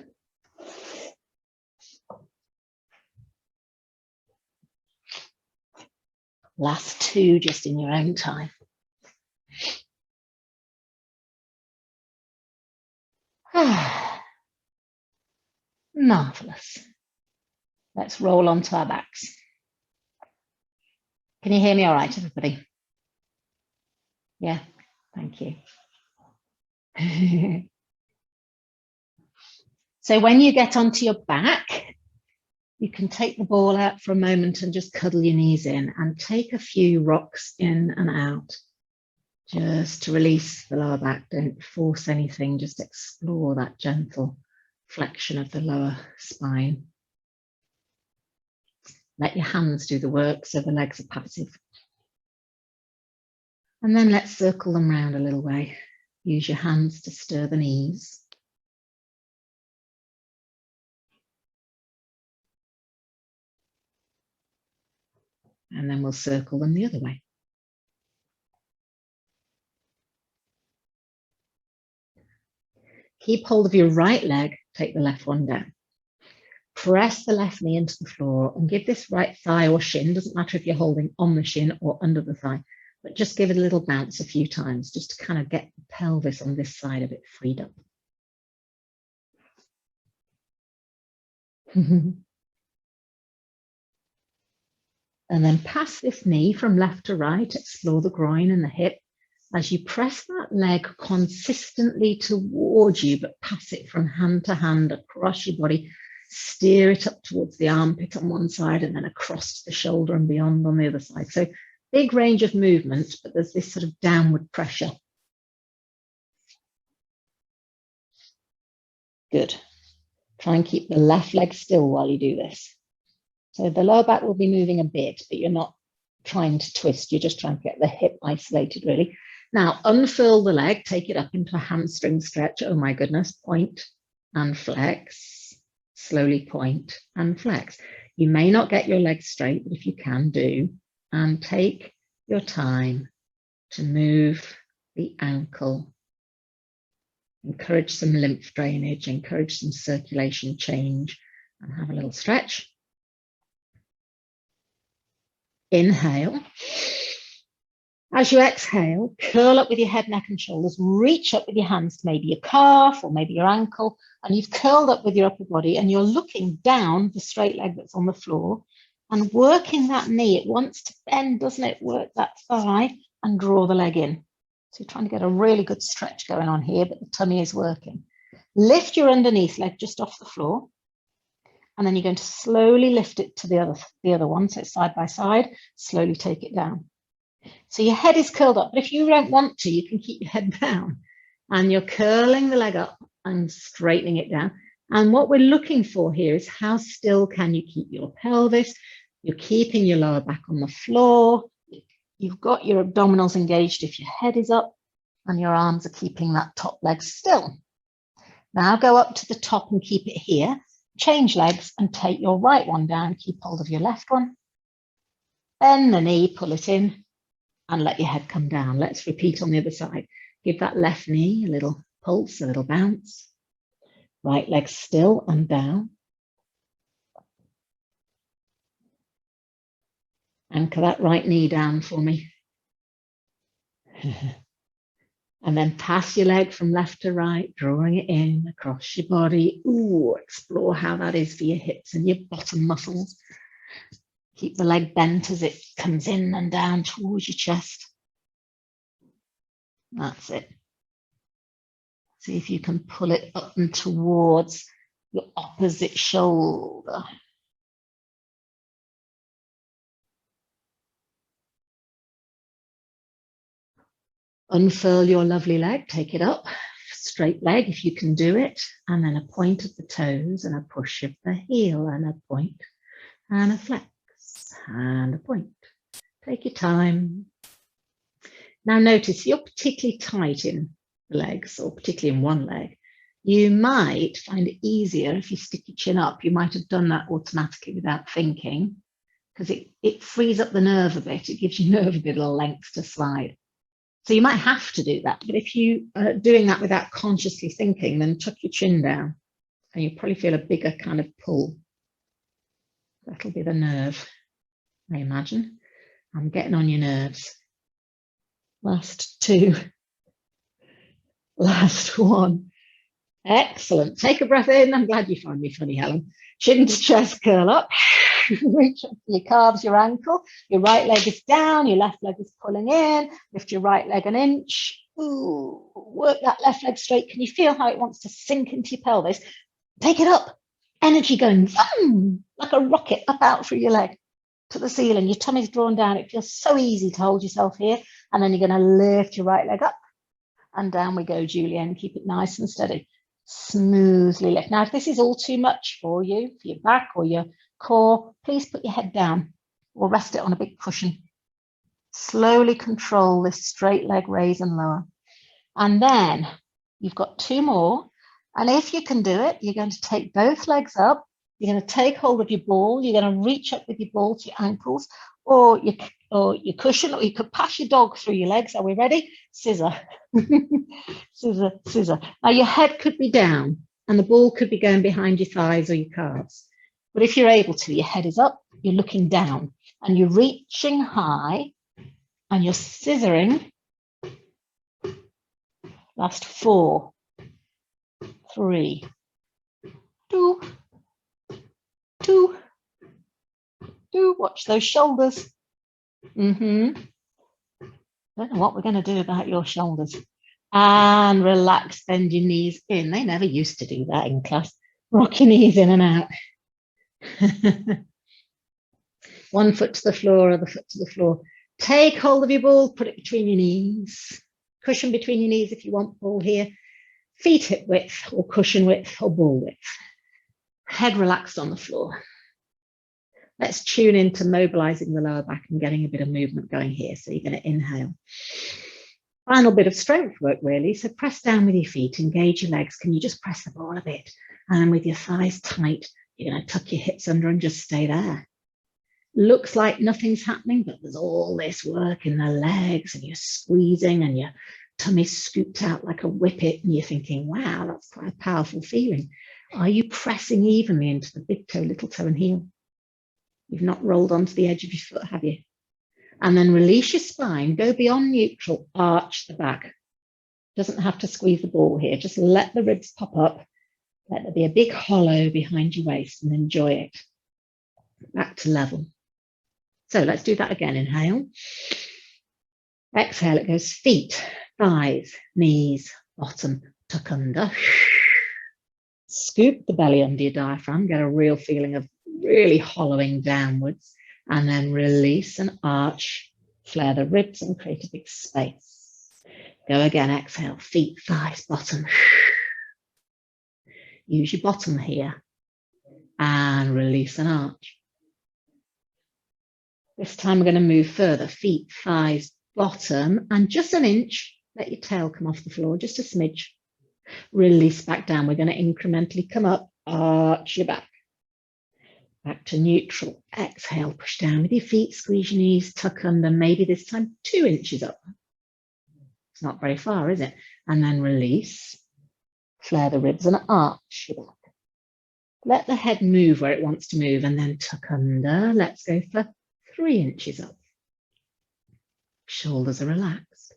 Last two just in your own time. Marvelous. Let's roll onto our backs. Can you hear me all right, everybody? Yeah, thank you. So when you get onto your back, you can take the ball out for a moment and just cuddle your knees in and take a few rocks in and out, just to release the lower back. Don't force anything, just explore that gentle flexion of the lower spine. Let your hands do the work so the legs are passive. And then let's circle them round a little way. Use your hands to stir the knees. And then we'll circle them the other way. Keep hold of your right leg, take the left one down. Press the left knee into the floor and give this right thigh or shin, doesn't matter if you're holding on the shin or under the thigh, but just give it a little bounce a few times, just to kind of get the pelvis on this side of it freed up. And then pass this knee from left to right, explore the groin and the hip. As you press that leg consistently towards you, but pass it from hand to hand across your body, steer it up towards the armpit on one side and then across the shoulder and beyond on the other side. So big range of movement, but there's this sort of downward pressure. Good. Try and keep the left leg still while you do this. So the lower back will be moving a bit, but you're not trying to twist. You're just trying to get the hip isolated, really. Now, unfurl the leg, take it up into a hamstring stretch. Oh my goodness, point and flex. Slowly point and flex. You may not get your legs straight, but if you can, do. And take your time to move the ankle. Encourage some lymph drainage, encourage some circulation change, and have a little stretch. Inhale. As you exhale, curl up with your head, neck and shoulders, reach up with your hands to maybe your calf or maybe your ankle, and you've curled up with your upper body and you're looking down the straight leg that's on the floor and working that knee. It wants to bend, doesn't it? Work that thigh and draw the leg in. So you're trying to get a really good stretch going on here, but the tummy is working. Lift your underneath leg just off the floor. And then you're going to slowly lift it to the other one. So it's side by side, slowly take it down. So your head is curled up, but if you don't want to, you can keep your head down and you're curling the leg up and straightening it down. And what we're looking for here is how still can you keep your pelvis? You're keeping your lower back on the floor. You've got your abdominals engaged if your head is up and your arms are keeping that top leg still. Now go up to the top and keep it here. Change legs and take your right one down. Keep hold of your left one. Bend the knee, pull it in and let your head come down. Let's repeat on the other side. Give that left knee a little pulse, a little bounce. Right leg still and down. Anchor that right knee down for me. And then pass your leg from left to right, drawing it in across your body. Ooh, explore how that is for your hips and your bottom muscles. Keep the leg bent as it comes in and down towards your chest. That's it. See if you can pull it up and towards your opposite shoulder. Unfurl your lovely leg, take it up, straight leg if you can do it, and then a point of the toes and a push of the heel and a point and a flex and a point. Take your time. Now notice you're particularly tight in the legs or particularly in one leg. You might find it easier if you stick your chin up. You might have done that automatically without thinking because it frees up the nerve a bit. It gives your nerve a bit of length to slide. So you might have to do that, but if you are doing that without consciously thinking, then tuck your chin down and you'll probably feel a bigger kind of pull. That'll be the nerve, I imagine. I'm getting on your nerves. Last two. Last one. Excellent. Take a breath in. I'm glad you find me funny, Helen. Chin to chest curl up. Reach up to your calves, your ankle. Your right leg is down. Your left leg is pulling in. Lift your right leg an inch. Ooh, work that left leg straight. Can you feel how it wants to sink into your pelvis? Take it up. Energy going zoom, like a rocket up out through your leg to the ceiling. Your tummy's drawn down. It feels so easy to hold yourself here. And then you're going to lift your right leg up and down we go, Julienne. Keep it nice and steady. Smoothly lift. Now, if this is all too much for you, for your back or your core, please put your head down or rest it on a big cushion. Slowly control this straight leg raise and lower. And then you've got 2 more. And if you can do it, you're going to take both legs up. You're going to take hold of your ball. You're going to reach up with your ball to your ankles or your cushion, or you could pass your dog through your legs. Are we ready? Scissor. Scissor, scissor. Now your head could be down and the ball could be going behind your thighs or your calves. But if you're able to, your head is up, you're looking down and you're reaching high and you're scissoring. Last 4, 3, 2, 2, 2. Watch those shoulders. Don't know what we're going to do about your shoulders. And relax, bend your knees in. They never used to do that in class. Rock your knees in and out. One foot to the floor, other foot to the floor. Take hold of your ball, put it between your knees. Cushion between your knees if you want ball here. Feet hip width or cushion width or ball width. Head relaxed on the floor. Let's tune into mobilizing the lower back and getting a bit of movement going here. So you're going to inhale. Final bit of strength work, really. So press down with your feet, engage your legs. Can you just press the ball a bit? And with your thighs tight, you're going to tuck your hips under and just stay there. Looks like nothing's happening, but there's all this work in the legs and you're squeezing and your tummy scooped out like a whippet and you're thinking, wow, that's quite a powerful feeling. Are you pressing evenly into the big toe, little toe and heel? You've not rolled onto the edge of your foot, have you? And then release your spine, go beyond neutral, arch the back. Doesn't have to squeeze the ball here. Just let the ribs pop up. Let there be a big hollow behind your waist and enjoy it. Back to level. So let's do that again. Inhale. Exhale, it goes feet, thighs, knees, bottom, tuck under. Scoop the belly under your diaphragm. Get a real feeling of really hollowing downwards. And then release and arch, flare the ribs and create a big space. Go again, exhale, feet, thighs, bottom. Use your bottom here and release and arch. This time we're going to move further, feet, thighs, bottom, and just an inch, let your tail come off the floor, just a smidge. Release back down. We're going to incrementally come up, arch your back. Back to neutral. Exhale, push down with your feet, squeeze your knees, tuck under, maybe this time 2 inches up. It's not very far, is it? And then release, flare the ribs and arch your back. Let the head move where it wants to move and then tuck under. Let's go for 3 inches up. Shoulders are relaxed.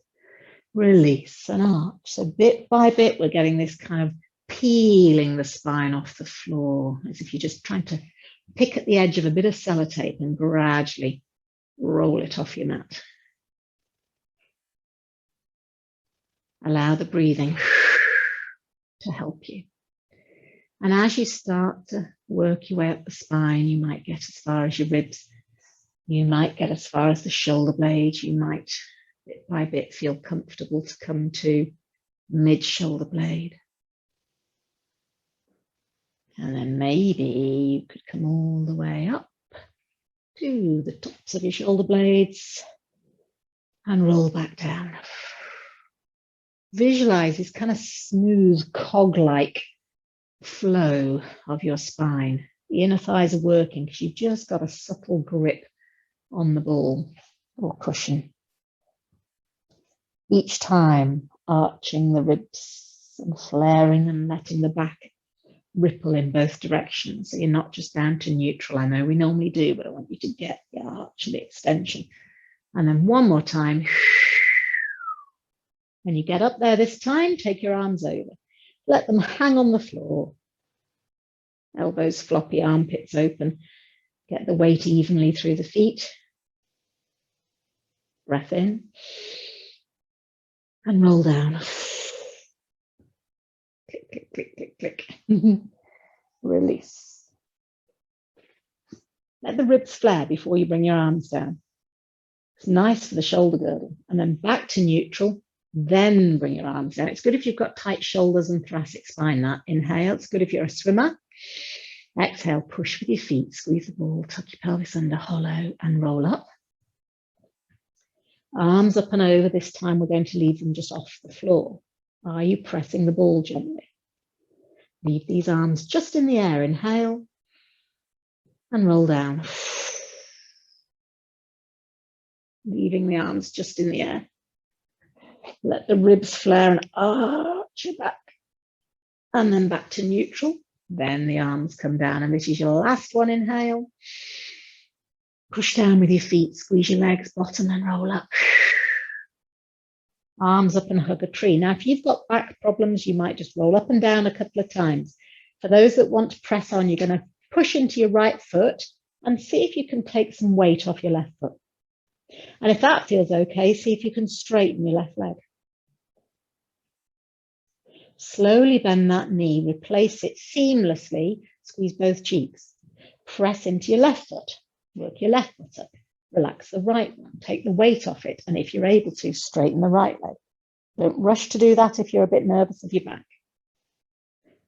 Release and arch. So bit by bit, we're getting this kind of peeling the spine off the floor, as if you're just trying to pick at the edge of a bit of sellotape and gradually roll it off your mat. Allow the breathing to help you. And as you start to work your way up the spine, you might get as far as your ribs. You might get as far as the shoulder blades. You might, bit by bit, feel comfortable to come to mid-shoulder blade. And then maybe you could come all the way up to the tops of your shoulder blades and roll back down. Visualize this kind of smooth cog-like flow of your spine. The inner thighs are working because you've just got a subtle grip on the ball or cushion. Each time arching the ribs and flaring and letting the back ripple in both directions. So you're not just down to neutral. I know we normally do, but I want you to get the arch and the extension. And then one more time. When you get up there this time, take your arms over. Let them hang on the floor. Elbows floppy, armpits open. Get the weight evenly through the feet. Breath in. And roll down. Click, click, click, click, click. Release. Let the ribs flare before you bring your arms down. It's nice for the shoulder girdle. And then back to neutral, then bring your arms down. It's good if you've got tight shoulders and thoracic spine. That inhale. It's good if you're a swimmer. Exhale, push with your feet, squeeze the ball, tuck your pelvis under, hollow, and roll up. Arms up and over. This time we're going to leave them just off the floor. Are you pressing the ball gently? Leave these arms just in the air. Inhale and roll down. Leaving the arms just in the air. Let the ribs flare and arch your back. And then back to neutral. Then the arms come down. And this is your last one. Inhale. Push down with your feet. Squeeze your legs, bottom, and roll up. Arms up and hug a tree. Now, if you've got back problems, you might just roll up and down a couple of times. For those that want to press on, you're going to push into your right foot and see if you can take some weight off your left foot. And if that feels okay, see if you can straighten your left leg. Slowly bend that knee, replace it seamlessly, squeeze both cheeks. Press into your left foot, work your left foot up, relax the right one, take the weight off it, and if you're able to, straighten the right leg. Don't rush to do that if you're a bit nervous of your back.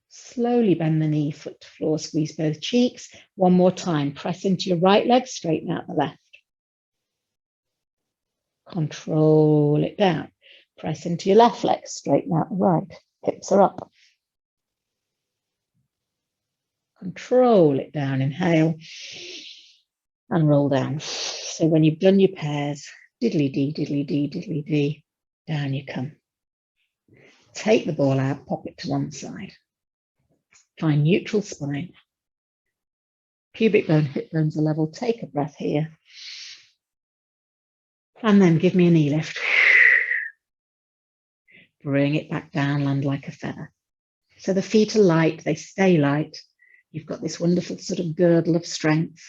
Slowly bend the knee, foot to floor, squeeze both cheeks. One more time, press into your right leg, straighten out the left. Control it down. Press into your left leg, straighten out the right. Hips are up. Control it down. Inhale and roll down. So when you've done your pairs, diddly-dee, diddly-dee, diddly-dee, down you come. Take the ball out, pop it to one side. Find neutral spine. Pubic bone, hip bones are level. Take a breath here. And then give me a knee lift. Bring it back down, land like a feather. So the feet are light, they stay light. You've got this wonderful sort of girdle of strength.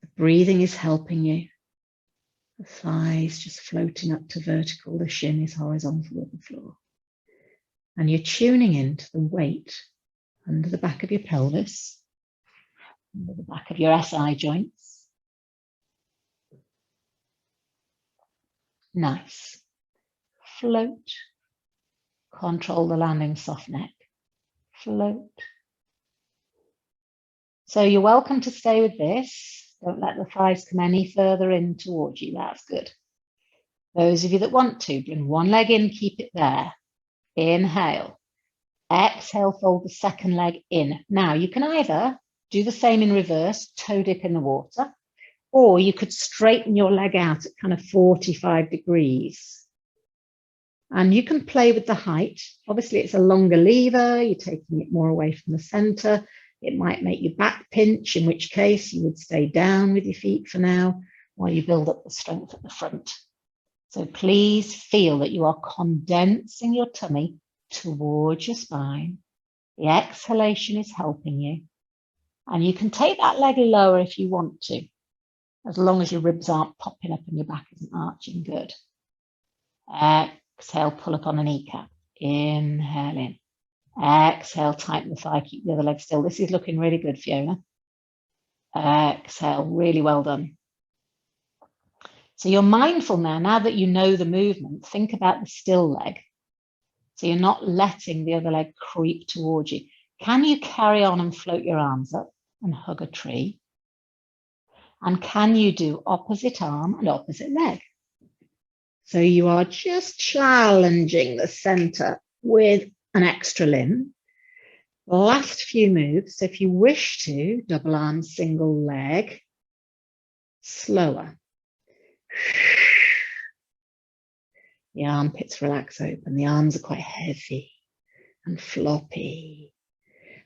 The breathing is helping you. The thighs just floating up to vertical. The shin is horizontal with the floor. And you're tuning into the weight under the back of your pelvis, under the back of your SI joints. Nice. Float. Control the landing, soft neck. Float. So you're welcome to stay with this. Don't let the thighs come any further in towards you. That's good. Those of you that want to, bring one leg in, keep it there. Inhale. Exhale, fold the second leg in. Now, you can either do the same in reverse, toe dip in the water, or you could straighten your leg out at kind of 45 degrees. And you can play with the height. Obviously, it's a longer lever. You're taking it more away from the center. It might make your back pinch, in which case you would stay down with your feet for now while you build up the strength at the front. So please feel that you are condensing your tummy towards your spine. The exhalation is helping you. And you can take that leg lower if you want to, as long as your ribs aren't popping up and your back isn't arching. Good. Exhale, pull up on the kneecap. Inhale in. Exhale, tighten the thigh, keep the other leg still. This is looking really good, Fiona. Exhale, really well done. So you're mindful now that you know the movement, think about the still leg. So you're not letting the other leg creep towards you. Can you carry on and float your arms up and hug a tree? And can you do opposite arm and opposite leg? So you are just challenging the center with an extra limb. Last few moves. So if you wish to, double arm, single leg, slower. The armpits relax open. The arms are quite heavy and floppy.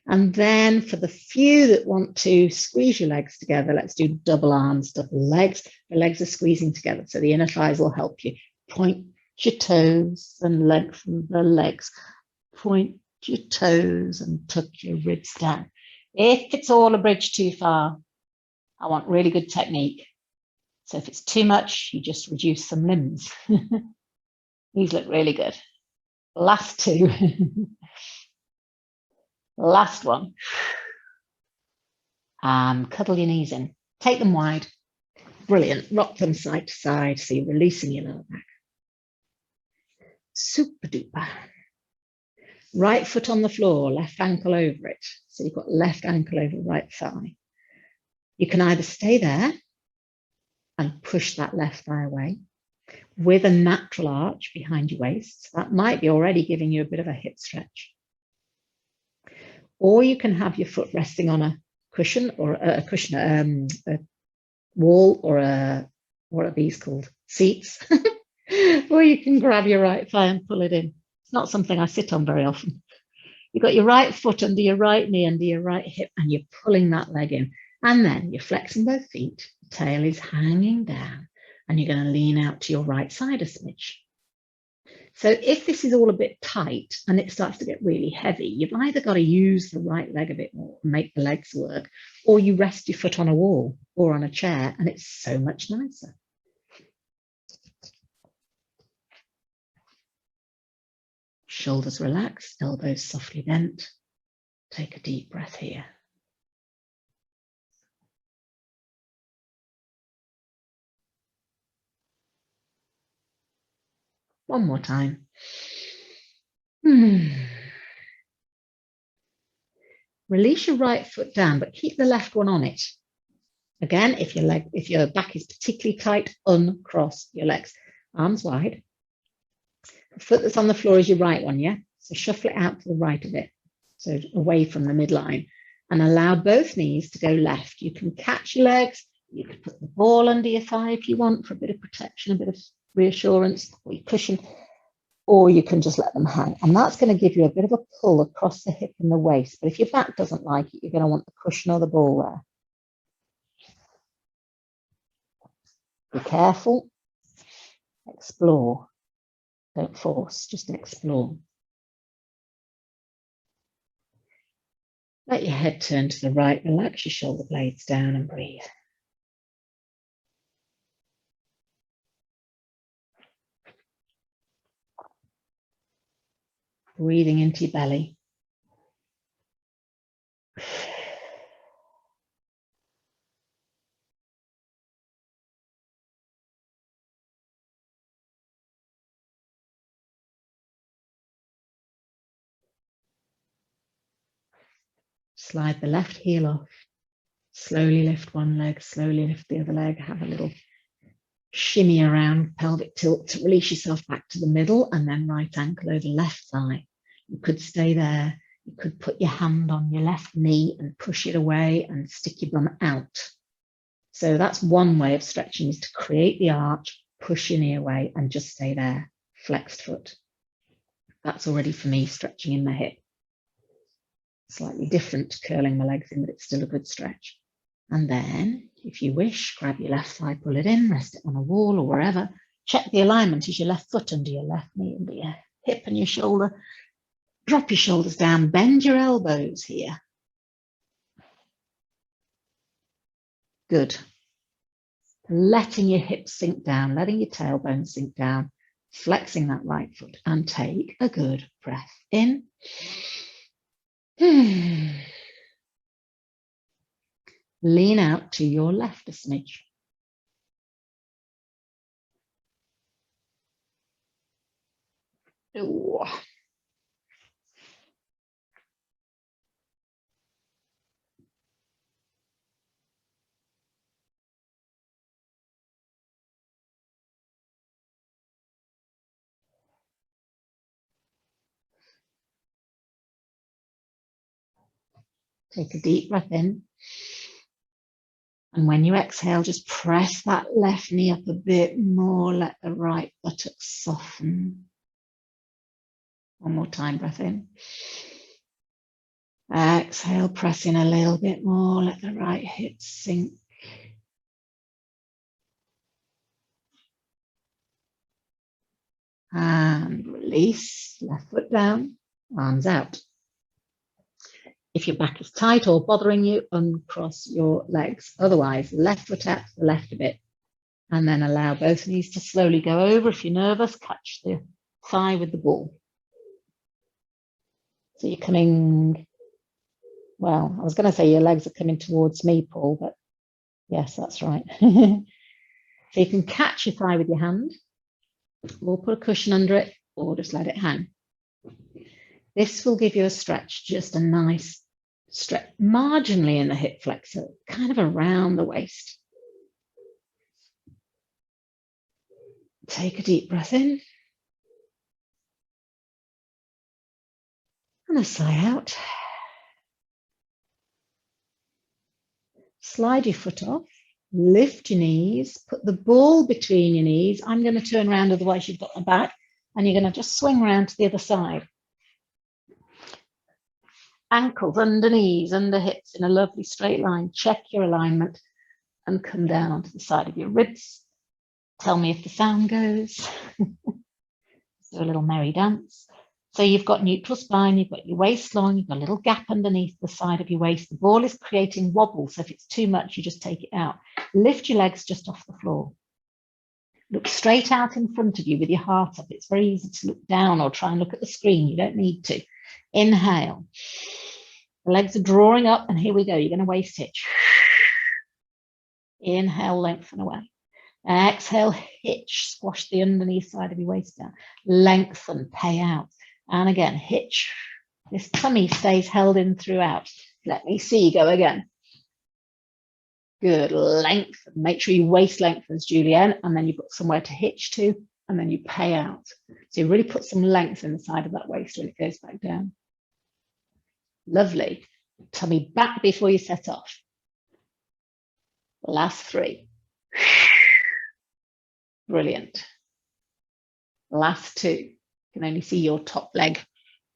And then for the few that want to squeeze your legs together, let's do double arms, double legs. The legs are squeezing together, so the inner thighs will help you. Point your toes and lengthen the legs. Point your toes and tuck your ribs down. If it's all a bridge too far, I want really good technique. So if it's too much, you just reduce some limbs. These look really good. Last two. Last one. And cuddle your knees in. Take them wide. Brilliant. Rock them side to side so you're releasing your lower back. Super duper. Right foot on the floor, left ankle over it. So you've got left ankle over right thigh. You can either stay there and push that left thigh away with a natural arch behind your waist. That might be already giving you a bit of a hip stretch. Or you can have your foot resting on a cushion or a wall or what are these called? Seats. Or you can grab your right thigh and pull it in. It's not something I sit on very often. You've got your right foot under your right knee, under your right hip, and you're pulling that leg in. And then you're flexing both feet. The tail is hanging down, and you're going to lean out to your right side a smidge. So if this is all a bit tight and it starts to get really heavy, you've either got to use the right leg a bit more, make the legs work, or you rest your foot on a wall or on a chair, and it's so much nicer. Shoulders relaxed, elbows softly bent. Take a deep breath here. One more time. Release your right foot down, but keep the left one on it. Again, if your back is particularly tight, uncross your legs. Arms wide. The foot that's on the floor is your right one, yeah? So shuffle it out to the right of it, so away from the midline, and allow both knees to go left. You can catch your legs. You could put the ball under your thigh if you want for a bit of protection, a bit of reassurance, or your cushion, or you can just let them hang. And that's going to give you a bit of a pull across the hip and the waist. But if your back doesn't like it, you're going to want the cushion or the ball there. Be careful. Explore. Don't force, just explore. Let your head turn to the right, relax your shoulder blades down and breathe. Breathing into your belly. Slide the left heel off. Slowly lift one leg, slowly lift the other leg. Have a little shimmy around, pelvic tilt to release yourself back to the middle, and then right ankle over left thigh. You could stay there. You could put your hand on your left knee and push it away and stick your bum out. So that's one way of stretching, is to create the arch, push your knee away and just stay there, flexed foot. That's already for me stretching in the hip. Slightly different to curling my legs in, but it's still a good stretch. And then, if you wish, grab your left thigh, pull it in, rest it on a wall or wherever. Check the alignment. Is your left foot under your left knee, under your hip and your shoulder? Drop your shoulders down, bend your elbows here. Good. Letting your hips sink down, letting your tailbone sink down, flexing that right foot, and take a good breath in. Lean out to your left a smidge. Ooh. Take a deep breath in. And when you exhale, just press that left knee up a bit more. Let the right buttock soften. One more time, breath in. Exhale, press in a little bit more. Let the right hip sink. And release, left foot down, arms out. If your back is tight or bothering you, uncross your legs. Otherwise, left foot out to the left a bit, and then allow both knees to slowly go over. If you're nervous, catch the thigh with the ball. So you're coming, well, I was going to say your legs are coming towards me, Paul, but yes, that's right. So you can catch your thigh with your hand, or put a cushion under it, or just let it hang. This will give you a stretch, just a nice stretch, marginally in the hip flexor, kind of around the waist. Take a deep breath in. And a sigh out. Slide your foot off, lift your knees, put the ball between your knees. I'm going to turn around, otherwise you've got my back, and you're going to just swing around to the other side. Ankles under knees, under hips in a lovely straight line. Check your alignment and come down onto the side of your ribs. Tell me if the sound goes. Do a little merry dance. So you've got neutral spine, you've got your waist long, you've got a little gap underneath the side of your waist. The ball is creating wobble, so if it's too much, you just take it out. Lift your legs just off the floor. Look straight out in front of you with your heart up. It's very easy to look down or try and look at the screen. You don't need to. Inhale. The legs are drawing up, and here we go. You're going to waist hitch. Inhale, lengthen away. Exhale, hitch, squash the underneath side of your waist down. Lengthen, pay out. And again, hitch. This tummy stays held in throughout. Let me see, go again. Good, lengthen. Make sure your waist lengthens, Julienne, and then you've got somewhere to hitch to, and then you pay out. So you really put some length in the side of that waist when it goes back down. Lovely. Tummy back before you set off. Last three. Brilliant. Last two. You can only see your top leg,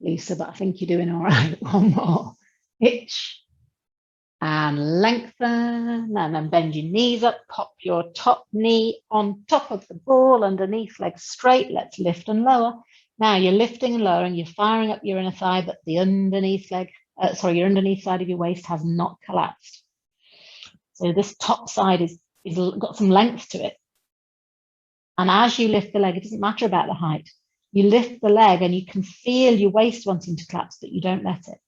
Lisa, but I think you're doing all right. One more. Hitch. And lengthen. And then bend your knees up. Pop your top knee on top of the ball, underneath, legs straight. Let's lift and lower. Now you're lifting and lowering. You're firing up your inner thigh, but the underneath leg, your underneath side of your waist has not collapsed. So this top side is got some length to it. And as you lift the leg, it doesn't matter about the height. You lift the leg and you can feel your waist wanting to collapse, but you don't let it.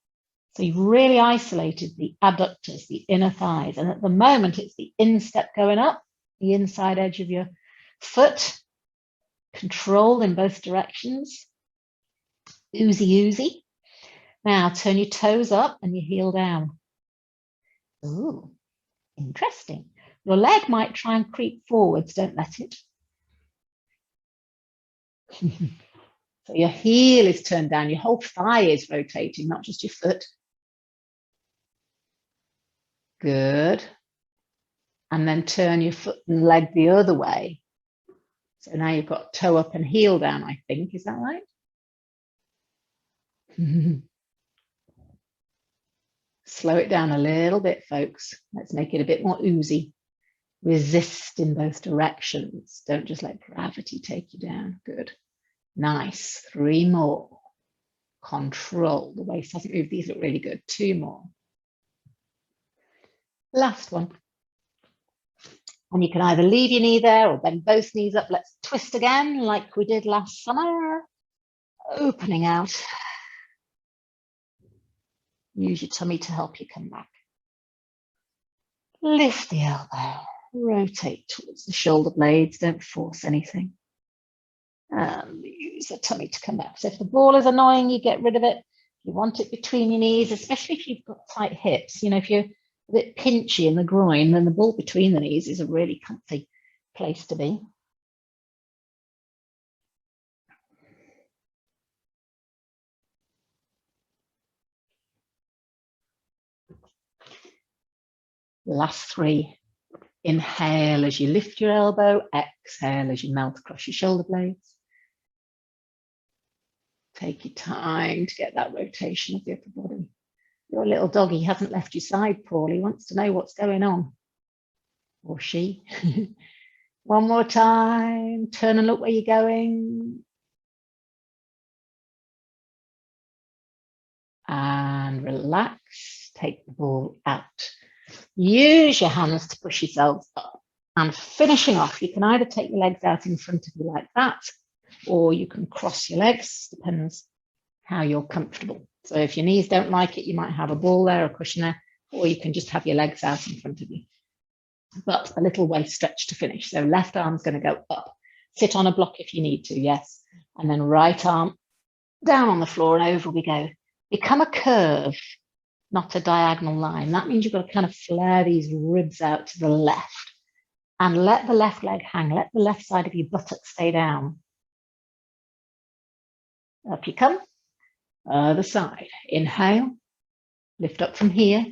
So you've really isolated the adductors, the inner thighs. And at the moment, it's the instep going up, the inside edge of your foot, controlled in both directions. Oozy, oozy. Now turn your toes up and your heel down. Ooh, interesting. Your leg might try and creep forwards, don't let it. So your heel is turned down, your whole thigh is rotating, not just your foot. Good. And then turn your foot and leg the other way. So now you've got toe up and heel down, I think. Is that right? Slow it down a little bit, folks. Let's make it a bit more oozy. Resist in both directions. Don't just let gravity take you down. Good. Nice. 3 more. Control. The waist hasn't moved. These look really good. 2 more. Last one. And you can either leave your knee there or bend both knees up. Let's twist again like we did last summer. Opening out. Use your tummy to help you come back. Lift the elbow. Rotate towards the shoulder blades. Don't force anything. And use the tummy to come back. So if the ball is annoying, you get rid of it. You want it between your knees, especially if you've got tight hips. You know, if you're a bit pinchy in the groin, then the ball between the knees is a really comfy place to be. Last 3. Inhale as you lift your elbow. Exhale as you melt across your shoulder blades. Take your time to get that rotation of the upper body. Your little doggy hasn't left your side, Paul. He wants to know what's going on. Or she. One more time. Turn and look where you're going. and relax. Take the ball out. Use your hands to push yourselves up. And finishing off, you can either take your legs out in front of you like that, or you can cross your legs, depends how you're comfortable. So if your knees don't like it, you might have a ball there, a cushion there, or you can just have your legs out in front of you. But a little waist stretch to finish. So left arm's going to go up. Sit on a block if you need to, yes. And then right arm down on the floor and over we go. Become a curve, not a diagonal line. That means you've got to kind of flare these ribs out to the left and let the left leg hang. Let the left side of your buttock stay down. Up you come. Other side. Inhale. Lift up from here.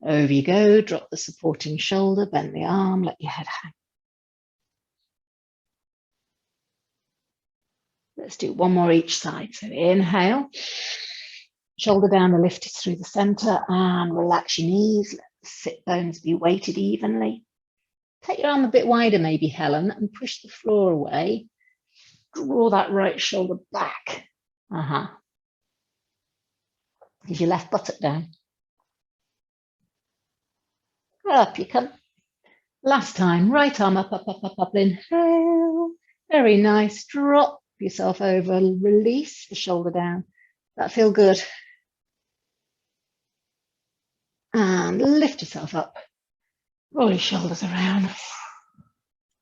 Over you go. Drop the supporting shoulder. Bend the arm. Let your head hang. Let's do one more each side. So inhale. Shoulder down and lift it through the center and relax your knees. Let the sit bones be weighted evenly. Take your arm a bit wider maybe, Helen, and push the floor away. Draw that right shoulder back. Is your left buttock down? Up you come. Last time, right arm up, up, up, up, up, inhale. Very nice. Drop yourself over, release the shoulder down. That feel good? And lift yourself up. Roll your shoulders around.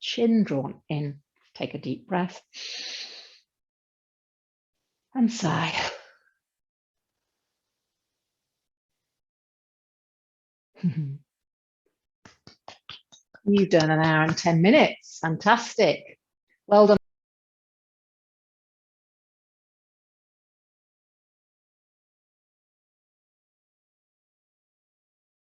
Chin drawn in. Take a deep breath. And sigh. You've done an hour and 10 minutes. Fantastic. Well done.